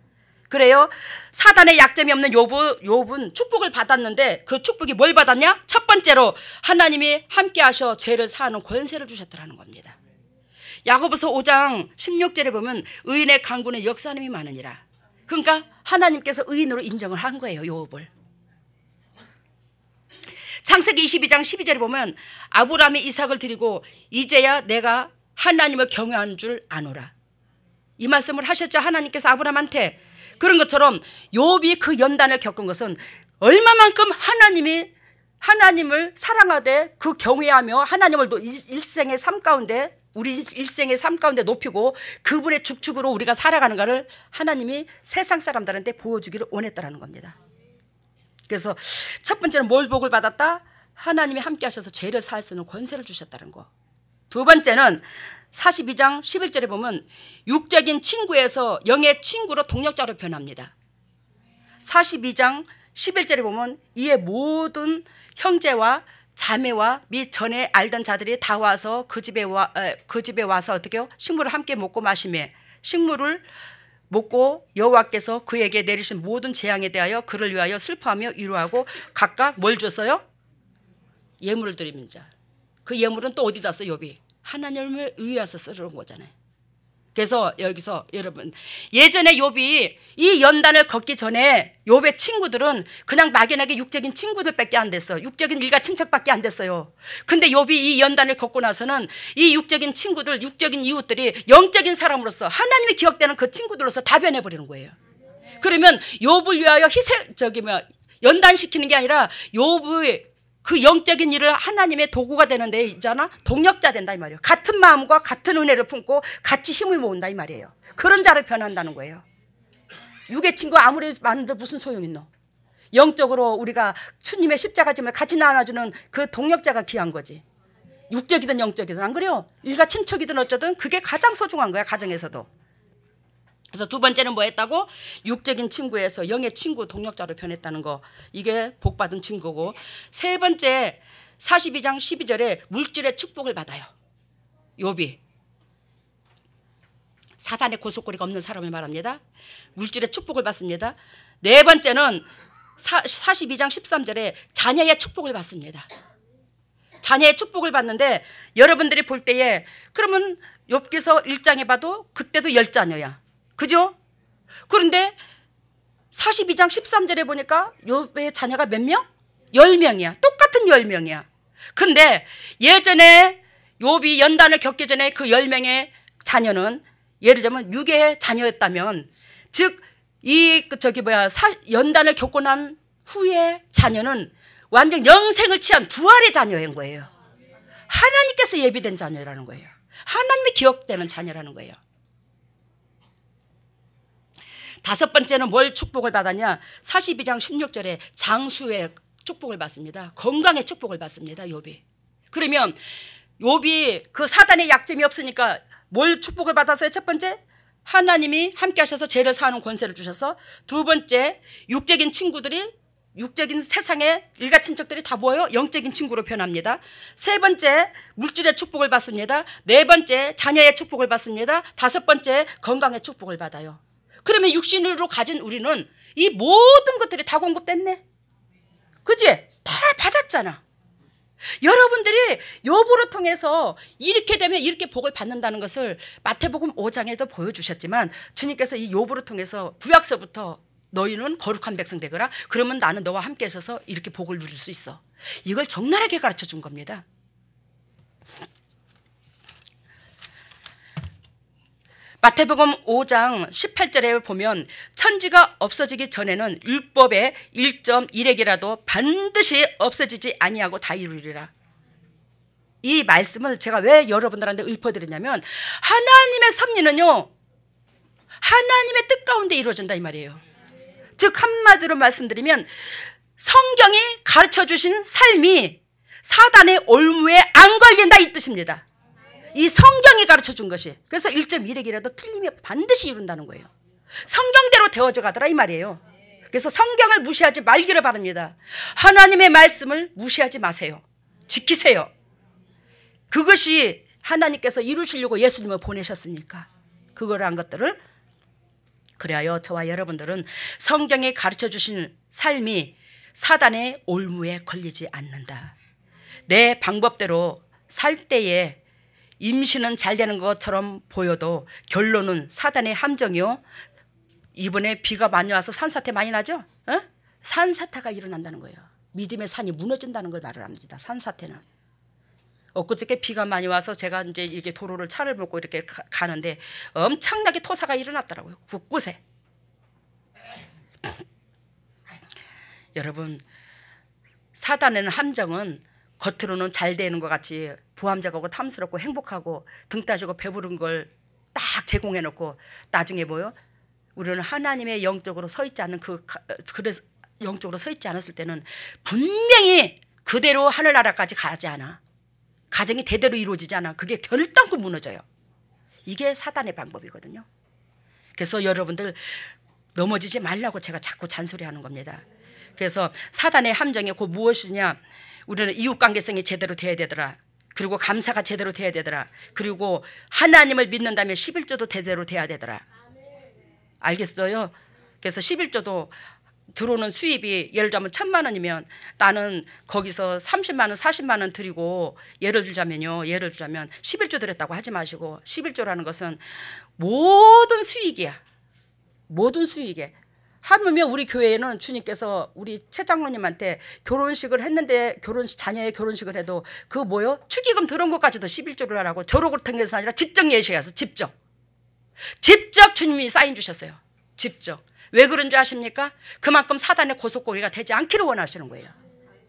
그래요 사단의 약점이 없는 욥은 축복을 받았는데 그 축복이 뭘 받았냐? 첫 번째로 하나님이 함께 하셔 죄를 사하는 권세를 주셨더라는 겁니다. 야고보서 5장 16절에 보면 의인의 강군에 역사함이 많으니라. 그러니까 하나님께서 의인으로 인정을 한 거예요, 욥을. 창세기 22장 12절에 보면 아브라함이 이삭을 드리고 이제야 내가 하나님을 경외하는 줄 아노라. 이 말씀을 하셨죠, 하나님께서 아브라함한테. 그런 것처럼 욥이 그 연단을 겪은 것은 얼마만큼 하나님을 사랑하되 그 경외하며 하나님을 일생의 삶 가운데, 우리 일생의 삶 가운데 높이고 그분의 축축으로 우리가 살아가는가를 하나님이 세상 사람들한테 보여주기를 원했다라는 겁니다. 그래서 첫 번째는 뭘 복을 받았다? 하나님이 함께 하셔서 죄를 사할 수 있는 권세를 주셨다는 거. 두 번째는 42장 11절에 보면 육적인 친구에서 영의 친구로 동력자로 변합니다. 42장 11절에 보면 이에 모든 형제와 자매와 및 전에 알던 자들이 다 와서 그 집에 와서 어떻게요? 식물을 함께 먹고 마시며, 식물을 먹고 여호와께서 그에게 내리신 모든 재앙에 대하여 그를 위하여 슬퍼하며 위로하고 각각 뭘 줬어요? 예물을 드리는 자. 그 예물은 또 어디다 써? 욥이 하나님을 위해서 쓰는 거잖아요. 그래서 여기서 여러분, 예전에 욥이 이 연단을 겪기 전에 욥의 친구들은 그냥 막연하게 육적인 친구들밖에 안 됐어요. 육적인 일가 친척밖에 안 됐어요. 근데 욥이 이 연단을 겪고 나서는 이 육적인 친구들, 육적인 이웃들이 영적인 사람으로서 하나님이 기억되는 그 친구들로서 다 변해버리는 거예요. 그러면 욥을 위하여 연단시키는 게 아니라 욥의 그 영적인 일을 하나님의 도구가 되는 데 있잖아, 동력자 된다 이 말이에요. 같은 마음과 같은 은혜를 품고 같이 힘을 모은다 이 말이에요. 그런 자를 변한다는 거예요. 육의 친구 아무리 많은데 무슨 소용 있노? 영적으로 우리가 주님의 십자가짐을 같이 나눠주는 그 동력자가 귀한 거지. 육적이든 영적이든, 안 그래요? 일가 친척이든 어쩌든 그게 가장 소중한 거야, 가정에서도. 그래서 두 번째는 뭐 했다고? 육적인 친구에서 영의 친구, 동력자로 변했다는 거. 이게 복받은 증거고, 세 번째 42장 12절에 물질의 축복을 받아요. 욥이. 사단의 고속거리가 없는 사람을 말합니다. 물질의 축복을 받습니다. 네 번째는 42장 13절에 자녀의 축복을 받습니다. 자녀의 축복을 받는데 여러분들이 볼 때에 그러면 욥기서 1장에 봐도 그때도 10자녀야. 그죠? 그런데 42장 13절에 보니까 욥의 자녀가 몇 명? 10명이야. 똑같은 10명이야. 근데 예전에 욥이 연단을 겪기 전에 그 10명의 자녀는 예를 들면 육의 자녀였다면, 즉 연단을 겪고 난 후에 자녀는 완전 영생을 취한 부활의 자녀인 거예요. 하나님께서 예비된 자녀라는 거예요. 하나님이 기억되는 자녀라는 거예요. 다섯 번째는 뭘 축복을 받았냐? 42장 16절에 장수의 축복을 받습니다. 건강의 축복을 받습니다, 욥이. 그러면 욥이 그 사단의 약점이 없으니까 뭘 축복을 받았어요? 첫 번째, 하나님이 함께 하셔서 죄를 사하는 권세를 주셔서, 두 번째, 육적인 친구들이, 육적인 세상의 일가 친척들이 다 뭐예요? 영적인 친구로 변합니다. 세 번째, 물질의 축복을 받습니다. 네 번째, 자녀의 축복을 받습니다. 다섯 번째, 건강의 축복을 받아요. 그러면 육신으로 가진 우리는 이 모든 것들이 다 공급됐네. 그치? 다 받았잖아. 여러분들이 욥으로 통해서 이렇게 되면 이렇게 복을 받는다는 것을 마태복음 5장에도 보여주셨지만 주님께서 이 욥으로 통해서 구약서부터 너희는 거룩한 백성 되거라. 그러면 나는 너와 함께 있어서 이렇게 복을 누릴 수 있어. 이걸 적나라하게 가르쳐 준 겁니다. 마태복음 5장 18절에 보면 천지가 없어지기 전에는 율법의 1.1핵이라도 반드시 없어지지 아니하고 다 이루리라. 이 말씀을 제가 왜 여러분들한테 읊어드리냐면 하나님의 섭리는요, 하나님의 뜻 가운데 이루어진다 이 말이에요. 즉 한마디로 말씀드리면 성경이 가르쳐 주신 삶이 사단의 올무에 안 걸린다 이 뜻입니다. 이 성경이 가르쳐 준 것이. 그래서 1.1핵이라도 틀리면 반드시 이룬다는 거예요. 성경대로 되어져 가더라 이 말이에요. 그래서 성경을 무시하지 말기를 바랍니다. 하나님의 말씀을 무시하지 마세요. 지키세요. 그것이 하나님께서 이루시려고 예수님을 보내셨으니까 그걸 한 것들을. 그래야 저와 여러분들은 성경이 가르쳐 주신 삶이 사단의 올무에 걸리지 않는다. 내 방법대로 살 때에 임신은 잘 되는 것처럼 보여도 결론은 사단의 함정이요. 이번에 비가 많이 와서 산사태 많이 나죠? 산사태가 일어난다는 거예요. 믿음의 산이 무너진다는 걸 말을 합니다. 산사태는. 엊그저께 비가 많이 와서 제가 이제 이렇게 도로를 차를 몰고 이렇게 가는데 엄청나게 토사가 일어났더라고요. 곳곳에. 여러분, 사단의 함정은 겉으로는 잘 되는 것 같이 부함작하고 탐스럽고 행복하고 등 따지고 배부른 걸 딱 제공해 놓고 나중에 뭐요? 우리는 하나님의 영적으로 서 있지 않는 그래서 영적으로 서 있지 않았을 때는 분명히 그대로 하늘나라까지 가지 않아. 가정이 대대로 이루어지지 않아. 그게 결단코 무너져요. 이게 사단의 방법이거든요. 그래서 여러분들 넘어지지 말라고 제가 자꾸 잔소리하는 겁니다. 그래서 사단의 함정이 곧 무엇이냐? 우리는 이웃관계성이 제대로 돼야 되더라. 그리고 감사가 제대로 돼야 되더라. 그리고 하나님을 믿는다면 11조도 제대로 돼야 되더라. 알겠어요? 그래서 11조도 들어오는 수입이 예를 들면 1,000만 원이면 나는 거기서 30만 원, 40만 원 드리고 예를 들자면 11조 드렸다고 하지 마시고 11조라는 것은 모든 수익이야. 모든 수익에. 하물며 우리 교회에는 주님께서 우리 최 장로님한테 결혼식을 했는데 자녀의 결혼식을 해도 그 뭐요? 축의금 들어온 것까지도 11조를 하라고 저러고 탱겨서 아니라 직접 예식해서 직접 주님이 사인 주셨어요. 직접. 왜 그런 줄 아십니까? 그만큼 사단의 고속고리가 되지 않기를 원하시는 거예요.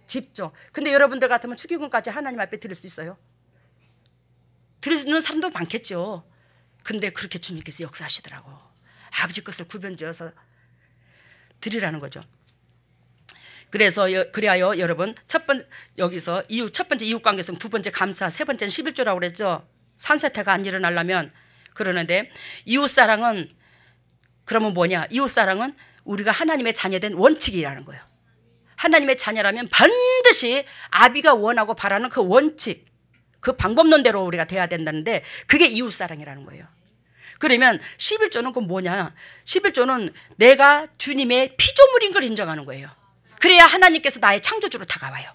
직접. 근데 여러분들 같으면 축의금까지 하나님 앞에 드릴 수 있어요? 드리는 사람도 많겠죠. 근데 그렇게 주님께서 역사하시더라고. 아버지 것을 구별지어서 드리라는 거죠. 그래서 그래야 여러분 여기서 첫 번째 이웃관계성, 두 번째 감사, 세 번째는 11조라고 그랬죠. 산사태가 안 일어나려면. 그러는데 이웃사랑은 그러면 뭐냐? 이웃사랑은 우리가 하나님의 자녀된 원칙이라는 거예요. 하나님의 자녀라면 반드시 아비가 원하고 바라는 그 원칙, 그 방법론대로 우리가 돼야 된다는데 그게 이웃사랑이라는 거예요. 그러면 11조는 그 뭐냐? 11조는 내가 주님의 피조물인 걸 인정하는 거예요. 그래야 하나님께서 나의 창조주로 다가와요.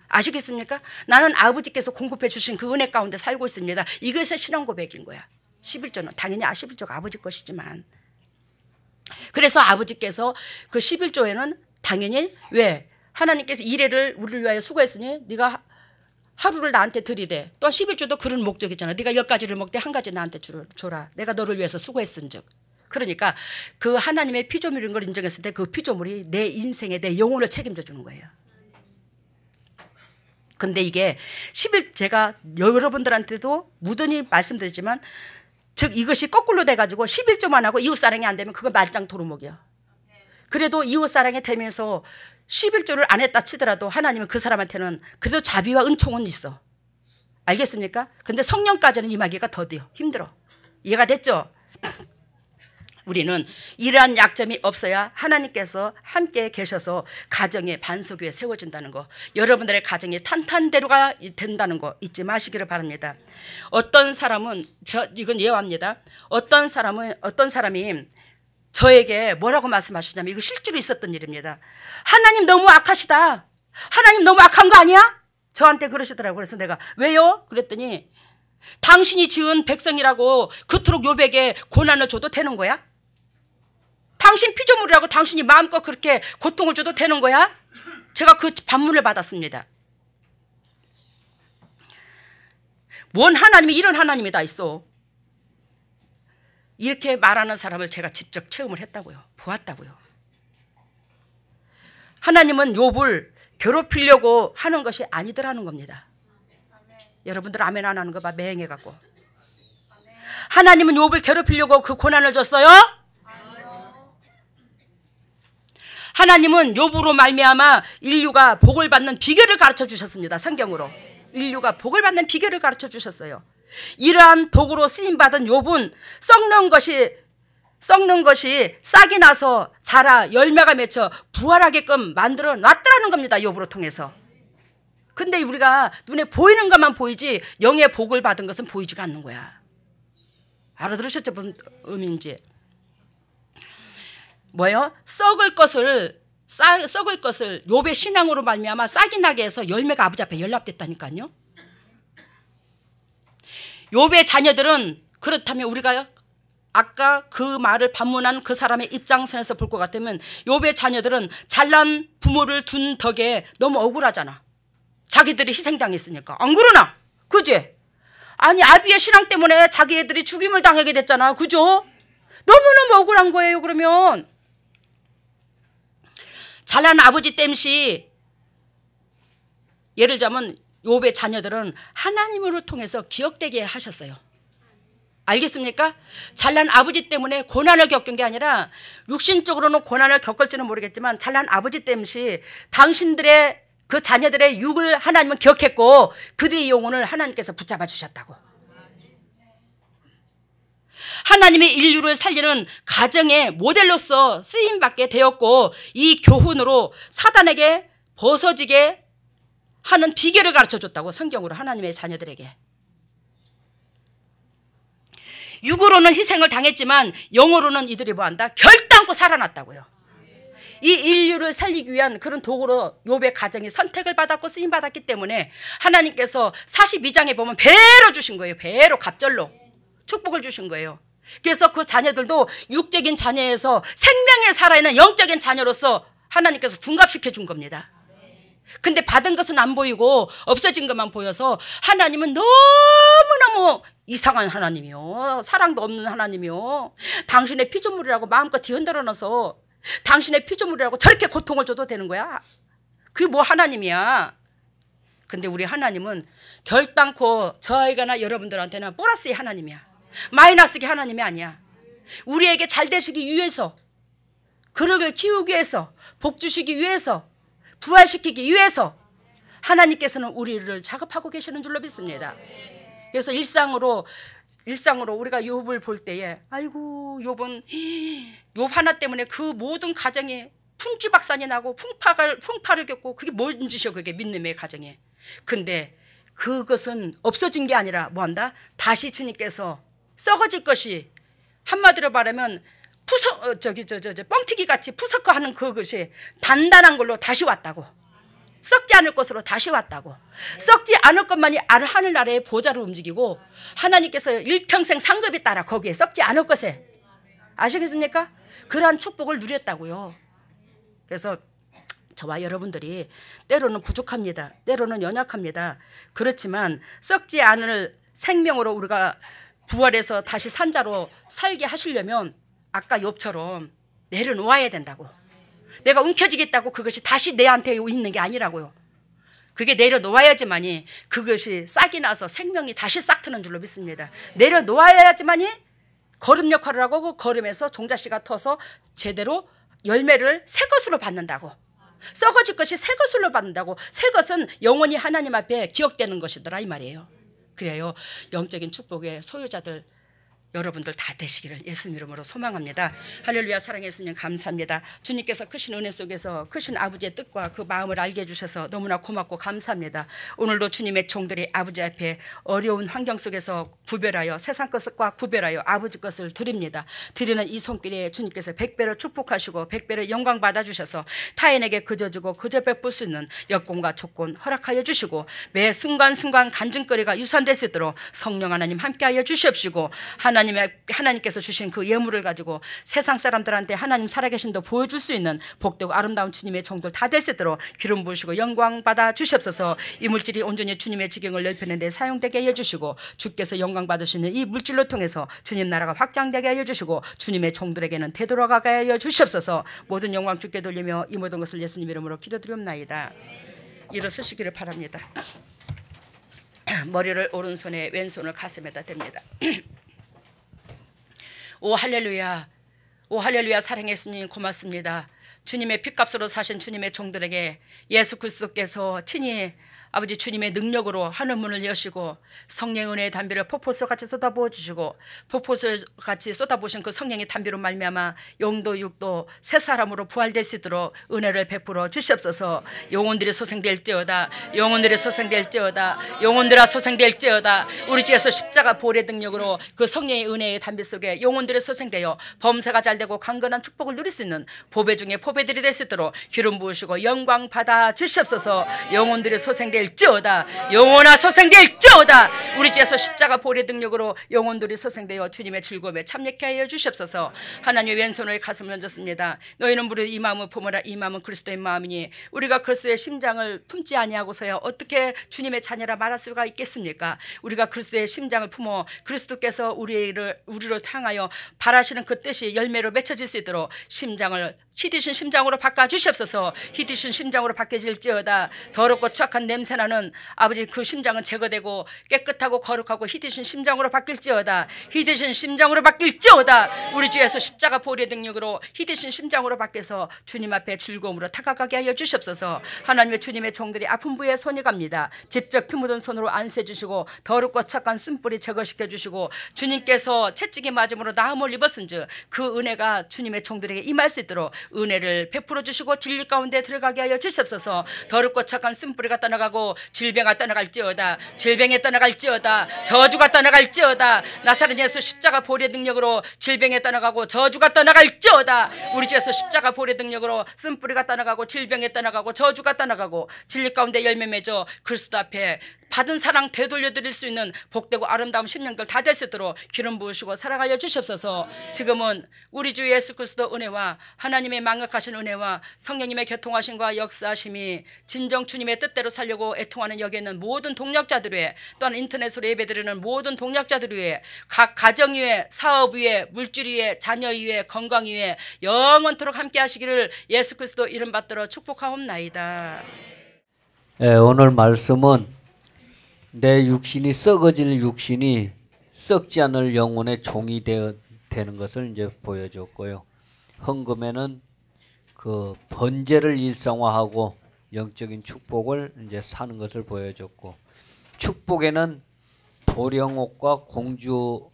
아시겠습니까? 나는 아버지께서 공급해 주신 그 은혜 가운데 살고 있습니다. 이것이 신앙 고백인 거야. 11조는 당연히 11조가 아버지 것이지만 그래서 아버지께서 그 11조에는 당연히 왜? 하나님께서 이래를 우리를 위하여 수고했으니 네가 하루를 나한테 드리되 또 11조도 그런 목적이잖아. 네가 10가지를 먹되 한 가지 나한테 줘라. 내가 너를 위해서 수고했은즉. 그러니까 그 하나님의 피조물인 걸 인정했을 때 그 피조물이 내 인생에 내 영혼을 책임져 주는 거예요. 근데 이게 제가 여러분들한테도 무던히 말씀드리지만 즉 이것이 거꾸로 돼가지고 11조만 하고 이웃사랑이 안 되면 그거 말짱 도루묵이야. 그래도 이웃사랑이 되면서 11조를 안 했다 치더라도 하나님은 그 사람한테는 그래도 자비와 은총은 있어. 알겠습니까? 근데 성령까지는 임하기가 더뎌. 힘들어. 이해가 됐죠? 우리는 이러한 약점이 없어야 하나님께서 함께 계셔서 가정의 반석 위에 세워진다는 거, 여러분들의 가정이 탄탄대로가 된다는 거 잊지 마시기를 바랍니다. 어떤 사람은 이건 예화입니다. 어떤 사람이 저에게 뭐라고 말씀하시냐면 이거 실제로 있었던 일입니다. 하나님 너무 악하시다. 하나님 너무 악한 거 아니야? 저한테 그러시더라고요. 그래서 내가 왜요? 그랬더니 당신이 지은 백성이라고 그토록 욥에게 고난을 줘도 되는 거야? 당신 피조물이라고 당신이 마음껏 그렇게 고통을 줘도 되는 거야? 제가 그 반문을 받았습니다. 뭔 하나님이 이런 하나님이 다 있어. 이렇게 말하는 사람을 제가 직접 체험을 했다고요. 보았다고요. 하나님은 욥을 괴롭히려고 하는 것이 아니더라는 겁니다. 여러분들 아멘 안 하는 거 봐. 맹해갖고. 하나님은 욥을 괴롭히려고 그 고난을 줬어요? 하나님은 욥으로 말미암아 인류가 복을 받는 비결을 가르쳐 주셨습니다. 성경으로. 인류가 복을 받는 비결을 가르쳐 주셨어요. 이러한 복으로 쓰임받은 욥은 썩는 것이 싹이 나서 자라 열매가 맺혀 부활하게끔 만들어 놨더라는 겁니다. 욥으로 통해서. 근데 우리가 눈에 보이는 것만 보이지 영의 복을 받은 것은 보이지가 않는 거야. 알아들으셨죠? 무슨 의미인지. 뭐예요? 썩을 것을 욥의 신앙으로 말미암아 싹이 나게 해서 열매가 아버지 앞에 연락됐다니까요. 욥의 자녀들은 그렇다면 우리가 아까 그 말을 반문한 그 사람의 입장선에서 볼 것 같으면 욥의 자녀들은 잘난 부모를 둔 덕에 너무 억울하잖아. 자기들이 희생당했으니까. 안 그러나? 그지? 아니 아비의 신앙 때문에 자기 애들이 죽임을 당하게 됐잖아. 그죠? 너무너무 억울한 거예요. 그러면 잘난 아버지 땜시 예를 들자면 욥의 자녀들은 하나님으로 통해서 기억되게 하셨어요. 알겠습니까? 잘난 아버지 때문에 고난을 겪은 게 아니라 육신적으로는 고난을 겪을지는 모르겠지만 잘난 아버지 땜시 당신들의 그 자녀들의 육을 하나님은 기억했고 그들의 영혼을 하나님께서 붙잡아 주셨다고. 하나님의 인류를 살리는 가정의 모델로서 쓰임받게 되었고 이 교훈으로 사단에게 벗어지게 하는 비결을 가르쳐줬다고. 성경으로 하나님의 자녀들에게. 육으로는 희생을 당했지만 영으로는 이들이 뭐한다? 결단코 살아났다고요. 이 인류를 살리기 위한 그런 도구로 욥의 가정이 선택을 받았고 쓰임받았기 때문에 하나님께서 42장에 보면 배로 주신 거예요. 배로 갑절로 축복을 주신 거예요. 그래서 그 자녀들도 육적인 자녀에서 생명에 살아있는 영적인 자녀로서 하나님께서 둔갑시켜 준 겁니다. 근데 받은 것은 안 보이고 없어진 것만 보여서 하나님은 너무너무 이상한 하나님이요. 사랑도 없는 하나님이요. 당신의 피조물이라고 마음껏 뒤흔들어 놔서 당신의 피조물이라고 저렇게 고통을 줘도 되는 거야? 그게 뭐 하나님이야. 근데 우리 하나님은 결단코 저희가나 여러분들한테는 플러스의 하나님이야. 마이너스의 하나님이 아니야. 우리에게 잘 되시기 위해서, 그릇을 키우기 위해서, 복 주시기 위해서, 부활시키기 위해서 하나님께서는 우리를 작업하고 계시는 줄로 믿습니다. 그래서 일상으로 우리가 욥을 볼 때에 아이고 욥은 욥 하나 때문에 그 모든 가정이 풍지박산이 나고 풍파를 겪고 그게 뭔 짓이요. 그게 믿음의 가정에. 근데 그것은 없어진 게 아니라 뭐한다? 다시 주님께서 썩어질 것이 한마디로 말하면 뻥튀기 같이 푸석거하는 그것이 단단한 걸로 다시 왔다고. 썩지 않을 것으로 다시 왔다고. 썩지 않을 것만이 하늘나라의 보좌로 움직이고 하나님께서 일평생 상급에 따라 거기에 썩지 않을 것에. 아시겠습니까? 그러한 축복을 누렸다고요. 그래서 저와 여러분들이 때로는 부족합니다. 때로는 연약합니다. 그렇지만 썩지 않을 생명으로 우리가 부활해서 다시 산자로 살게 하시려면 아까 욥처럼 내려놓아야 된다고. 내가 움켜쥐겠다고 그것이 다시 내한테 있는 게 아니라고요. 그게 내려놓아야지만이 그것이 싹이 나서 생명이 다시 싹 트는 줄로 믿습니다. 내려놓아야지만이 거름 역할을 하고 그 거름에서 종자씨가 터서 제대로 열매를 새 것으로 받는다고. 썩어질 것이 새 것으로 받는다고. 새 것은 영원히 하나님 앞에 기억되는 것이더라 이 말이에요. 그래요 영적인 축복의 소유자들 여러분들 다 되시기를 예수님 이름으로 소망합니다. 할렐루야. 사랑의 예수님 감사합니다. 주님께서 크신 은혜 속에서 크신 아버지의 뜻과 그 마음을 알게 해주셔서 너무나 고맙고 감사합니다. 오늘도 주님의 종들이 아버지 앞에 어려운 환경 속에서 구별하여 세상 것과 구별하여 아버지 것을 드립니다. 드리는 이 손길에 주님께서 100배로 축복하시고 100배로 영광 받아주셔서 타인에게 그저 주고 그저 베풀 수 있는 여건과 조건 허락하여 주시고 매 순간순간 간증거리가 유산될 수 있도록 성령 하나님 함께하여 주시옵시고 하나님께서 주신 그 예물을 가지고 세상 사람들한테 하나님 살아계심도 보여줄 수 있는 복되고 아름다운 주님의 종들 다 될 수 있도록 기름 부으시고 영광 받아 주시옵소서. 이 물질이 온전히 주님의 지경을 넓히는 데 사용되게 해주시고 주께서 영광 받으시는 이 물질로 통해서 주님 나라가 확장되게 하여 주시고 주님의 종들에게는 되돌아가게 하여 주시옵소서. 모든 영광 주께 돌리며 이 모든 것을 예수님 이름으로 기도드리옵나이다. 일어서시기를 바랍니다. 머리를 오른손에 왼손을 가슴에다 댑니다. 오 할렐루야. 오 할렐루야. 사랑의 예수님 고맙습니다. 주님의 핏값으로 사신 주님의 종들에게 예수 그리스도께서 친히 아버지 주님의 능력으로 하늘문을 여시고 성령의 은혜의 담비를 폭포수같이 쏟아부어 주시고 폭포수같이 쏟아부으신 그 성령의 담비로 말미암아 영도 육도 새 사람으로 부활될 수 있도록 은혜를 베풀어 주시옵소서. 영혼들이 소생될지어다. 영혼들이 소생될지어다. 영혼들아 소생될지어다. 우리 주에서 십자가 보혈의 능력으로 그 성령의 은혜의 담비 속에 영혼들이 소생되어 범사가 잘되고 강건한 축복을 누릴 수 있는 보배 중에 보배들이 될 수 있도록 기름 부으시고 영광 받아 주시옵소서. 영혼들이 소생될지어다. 영혼아 소생될지어다. 우리 주에서 십자가 보혈의 능력으로 영혼들이 소생되어 주님의 즐거움에 참여케 하여 주시옵소서. 하나님의 왼손을 가슴을 얹었습니다. 너희는 무릇 이 마음을 품어라. 이 마음은 그리스도의 마음이니 우리가 그리스도의 심장을 품지 아니하고서야 어떻게 주님의 자녀라 말할 수가 있겠습니까? 우리가 그리스도의 심장을 품어 그리스도께서 우리로 향하여 바라시는 그 뜻이 열매로 맺혀질 수 있도록 심장을 희디신 심장으로 바꿔주시옵소서. 희디신 심장으로 바뀌어질지어다. 더럽고 추악한 냄새나는 아버지 그 심장은 제거되고 깨끗하고 거룩하고 희디신 심장으로 바뀔지어다. 희디신 심장으로 바뀔지어다. 우리 주에서 십자가 보혈의 능력으로 희디신 심장으로 바뀌어서 주님 앞에 즐거움으로 다가가게 하여 주시옵소서. 하나님의 주님의 종들이 아픈 부에 손이 갑니다. 직접 피 묻은 손으로 안수해 주시고 더럽고 착한 쓴뿌리 제거시켜 주시고 주님께서 채찍에 맞음으로 나음을 입었은즉 그 은혜가 주님의 종들에게 임할 수 있도록 은혜를 베풀어 주시고 진리 가운데 들어가게 하여 주시옵소서. 더럽고 착한 쓴뿌리가 떠나가고 질병아 떠나갈지어다. 질병에 떠나갈지어다. 저주가 떠나갈지어다. 나사렛 예수 십자가 보혈의 능력으로 질병에 떠나가고 저주가 떠나갈지어다. 우리 주에서 십자가 보혈의 능력으로 쓴뿌리가 떠나가고 질병에 떠나가고 저주가 떠나가고 진리 가운데 열매 맺어 그리스도 앞에 받은 사랑 되돌려드릴 수 있는 복되고 아름다운 심령들 다 될 수 있도록 기름 부으시고 사랑하여 주시옵소서. 지금은 우리 주 예수 그리스도 은혜와 하나님의 망각하신 은혜와 성령님의 교통하심과 역사하심이 진정 주님의 뜻대로 살려고 애통하는 여기 있는 모든 동력자들 위해 또한 인터넷으로 예배드리는 모든 동력자들 위해 각 가정 위에 사업 위에 물질 위에 자녀 위에 건강 위에 영원토록 함께 하시기를 예수 그리스도 이름 받들어 축복하옵나이다. 네, 오늘 말씀은 내 육신이 썩어질 육신이 썩지 않을 영혼의 종이 되는 것을 이제 보여줬고요. 헌금에는 그 번제를 일상화하고 영적인 축복을 이제 사는 것을 보여줬고, 축복에는 도령옷과 공주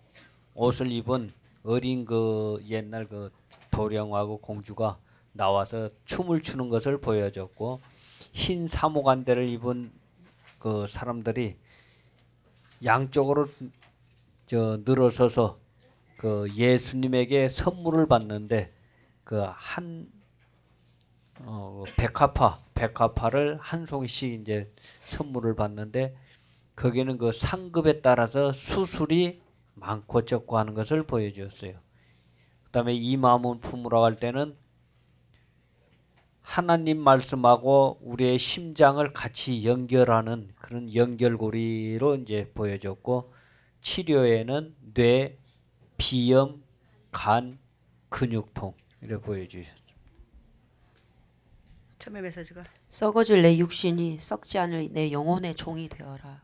옷을 입은 어린 그 옛날 그 도령하고 공주가 나와서 춤을 추는 것을 보여줬고, 흰 사모간대를 입은 그 사람들이 양쪽으로 늘어서서 그 예수님에게 선물을 받는데 그 한 백합화를 한 송이씩 이제 선물을 받는데 거기는 그 상급에 따라서 수술이 많고 적고 하는 것을 보여주었어요. 그다음에 이 마음은 품으러 갈 때는 하나님 말씀하고 우리의 심장을 같이 연결하는 그런 연결고리로 이제 보여줬고, 치료에는 뇌, 비염, 간, 근육통 이렇게 보여주셨습니다. 처음에 메시지가 썩어질 내 육신이 썩지 않을 내 영혼의 종이 되어라.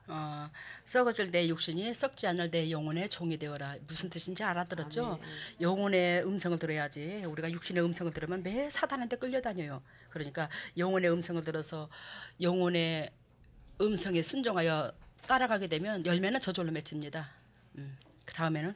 썩어질 내 육신이 썩지 않을 내 영혼의 종이 되어라. 무슨 뜻인지 알아들었죠? 영혼의 음성을 들어야지. 우리가 육신의 음성을 들으면 매 사단한테 끌려다녀요. 그러니까 영혼의 음성을 들어서 영혼의 음성에 순종하여 따라가게 되면 열매는 저절로 맺힙니다. 그 다음에는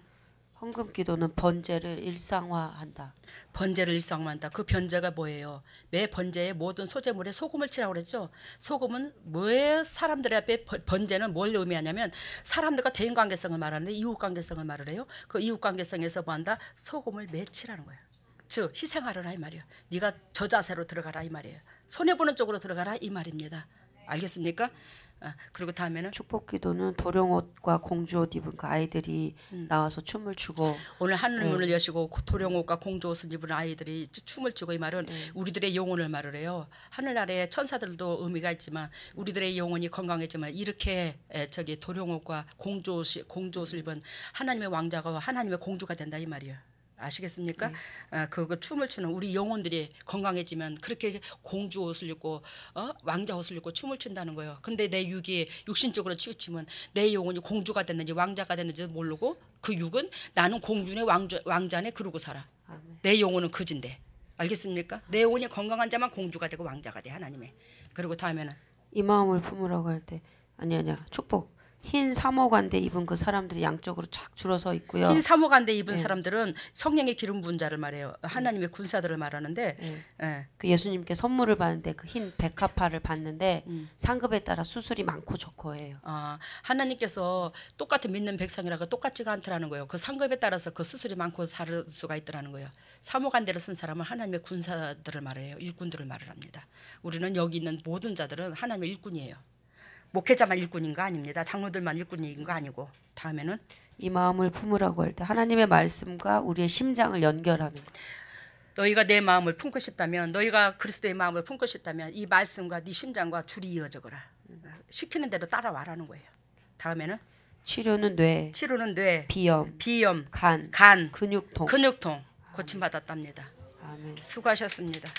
헌금 기도는 번제를 일상화한다. 번제를 일상화한다. 그 번제가 뭐예요? 매 번제의 모든 소재물에 소금을 치라고 그랬죠. 소금은 왜 사람들 앞에 번제는 뭘 의미하냐면 사람들과 대인 관계성을 말하는데 이웃 관계성을 말을 해요. 그 이웃 관계성에서 뭐 한다? 소금을 맺히라는 거예요. 즉 희생하라라 이 말이에요. 네가 저 자세로 들어가라 이 말이에요. 손해보는 쪽으로 들어가라 이 말입니다. 알겠습니까? 그리고 다음에는 축복 기도는 도령옷과 공주옷 입은 그 아이들이 나와서 춤을 추고 오늘 하늘문을 여시고 도령옷과 공주옷을 입은 아이들이 춤을 추고 이 말은 우리들의 영혼을 말을 해요. 하늘 아래에 천사들도 의미가 있지만 우리들의 영혼이 건강해지만 이렇게 저기 도령옷과 공주옷을 입은 하나님의 왕자가 하나님의 공주가 된다 이 말이에요. 아시겠습니까? 그 춤을 추는 우리 영혼들이 건강해지면 그렇게 공주 옷을 입고 왕자 옷을 입고 춤을 춘다는 거예요. 근데 내 육이 육신적으로 치우치면 내 영혼이 공주가 됐는지 왕자가 됐는지 모르고 그 육은 나는 공주네 왕자네 그러고 살아. 아멘. 내 영혼은 거진데. 알겠습니까? 내 영혼이 건강한 자만 공주가 되고 왕자가 돼 하나님의. 그리고 다음에는 이 마음을 품으라고 할 때 아니야 축복 흰 사모간대 입은 그 사람들이 양쪽으로 쫙 줄어서 있고요. 흰 사모간대 입은 사람들은 성령의 기름 부은 자를 말해요. 하나님의 군사들을 말하는데 그 예수님께 선물을 받는데 그 흰 백합화를 받는데 상급에 따라 수술이 많고 적고예요. 하나님께서 똑같은 믿는 백성이라고 똑같지가 않더라는 거예요. 그 상급에 따라서 그 수술이 많고 다를 수가 있더라는 거예요. 사모간대를 쓴 사람은 하나님의 군사들을 말해요. 일꾼들을 말을 합니다. 우리는 여기 있는 모든 자들은 하나님의 일꾼이에요. 목회자만 일꾼인 거 아닙니다. 장로들만 일꾼인 거 아니고. 다음에는 이 마음을 품으라고 할 때 하나님의 말씀과 우리의 심장을 연결하는 것. 너희가 내 마음을 품고 싶다면 너희가 그리스도의 마음을 품고 싶다면 이 말씀과 네 심장과 줄이 이어져거라. 시키는 대로 따라와라는 거예요. 다음에는 치료는 뇌, 치료는 뇌, 비염, 비염, 간, 간, 근육통. 근육통 고침받았답니다. 아멘. 수고하셨습니다.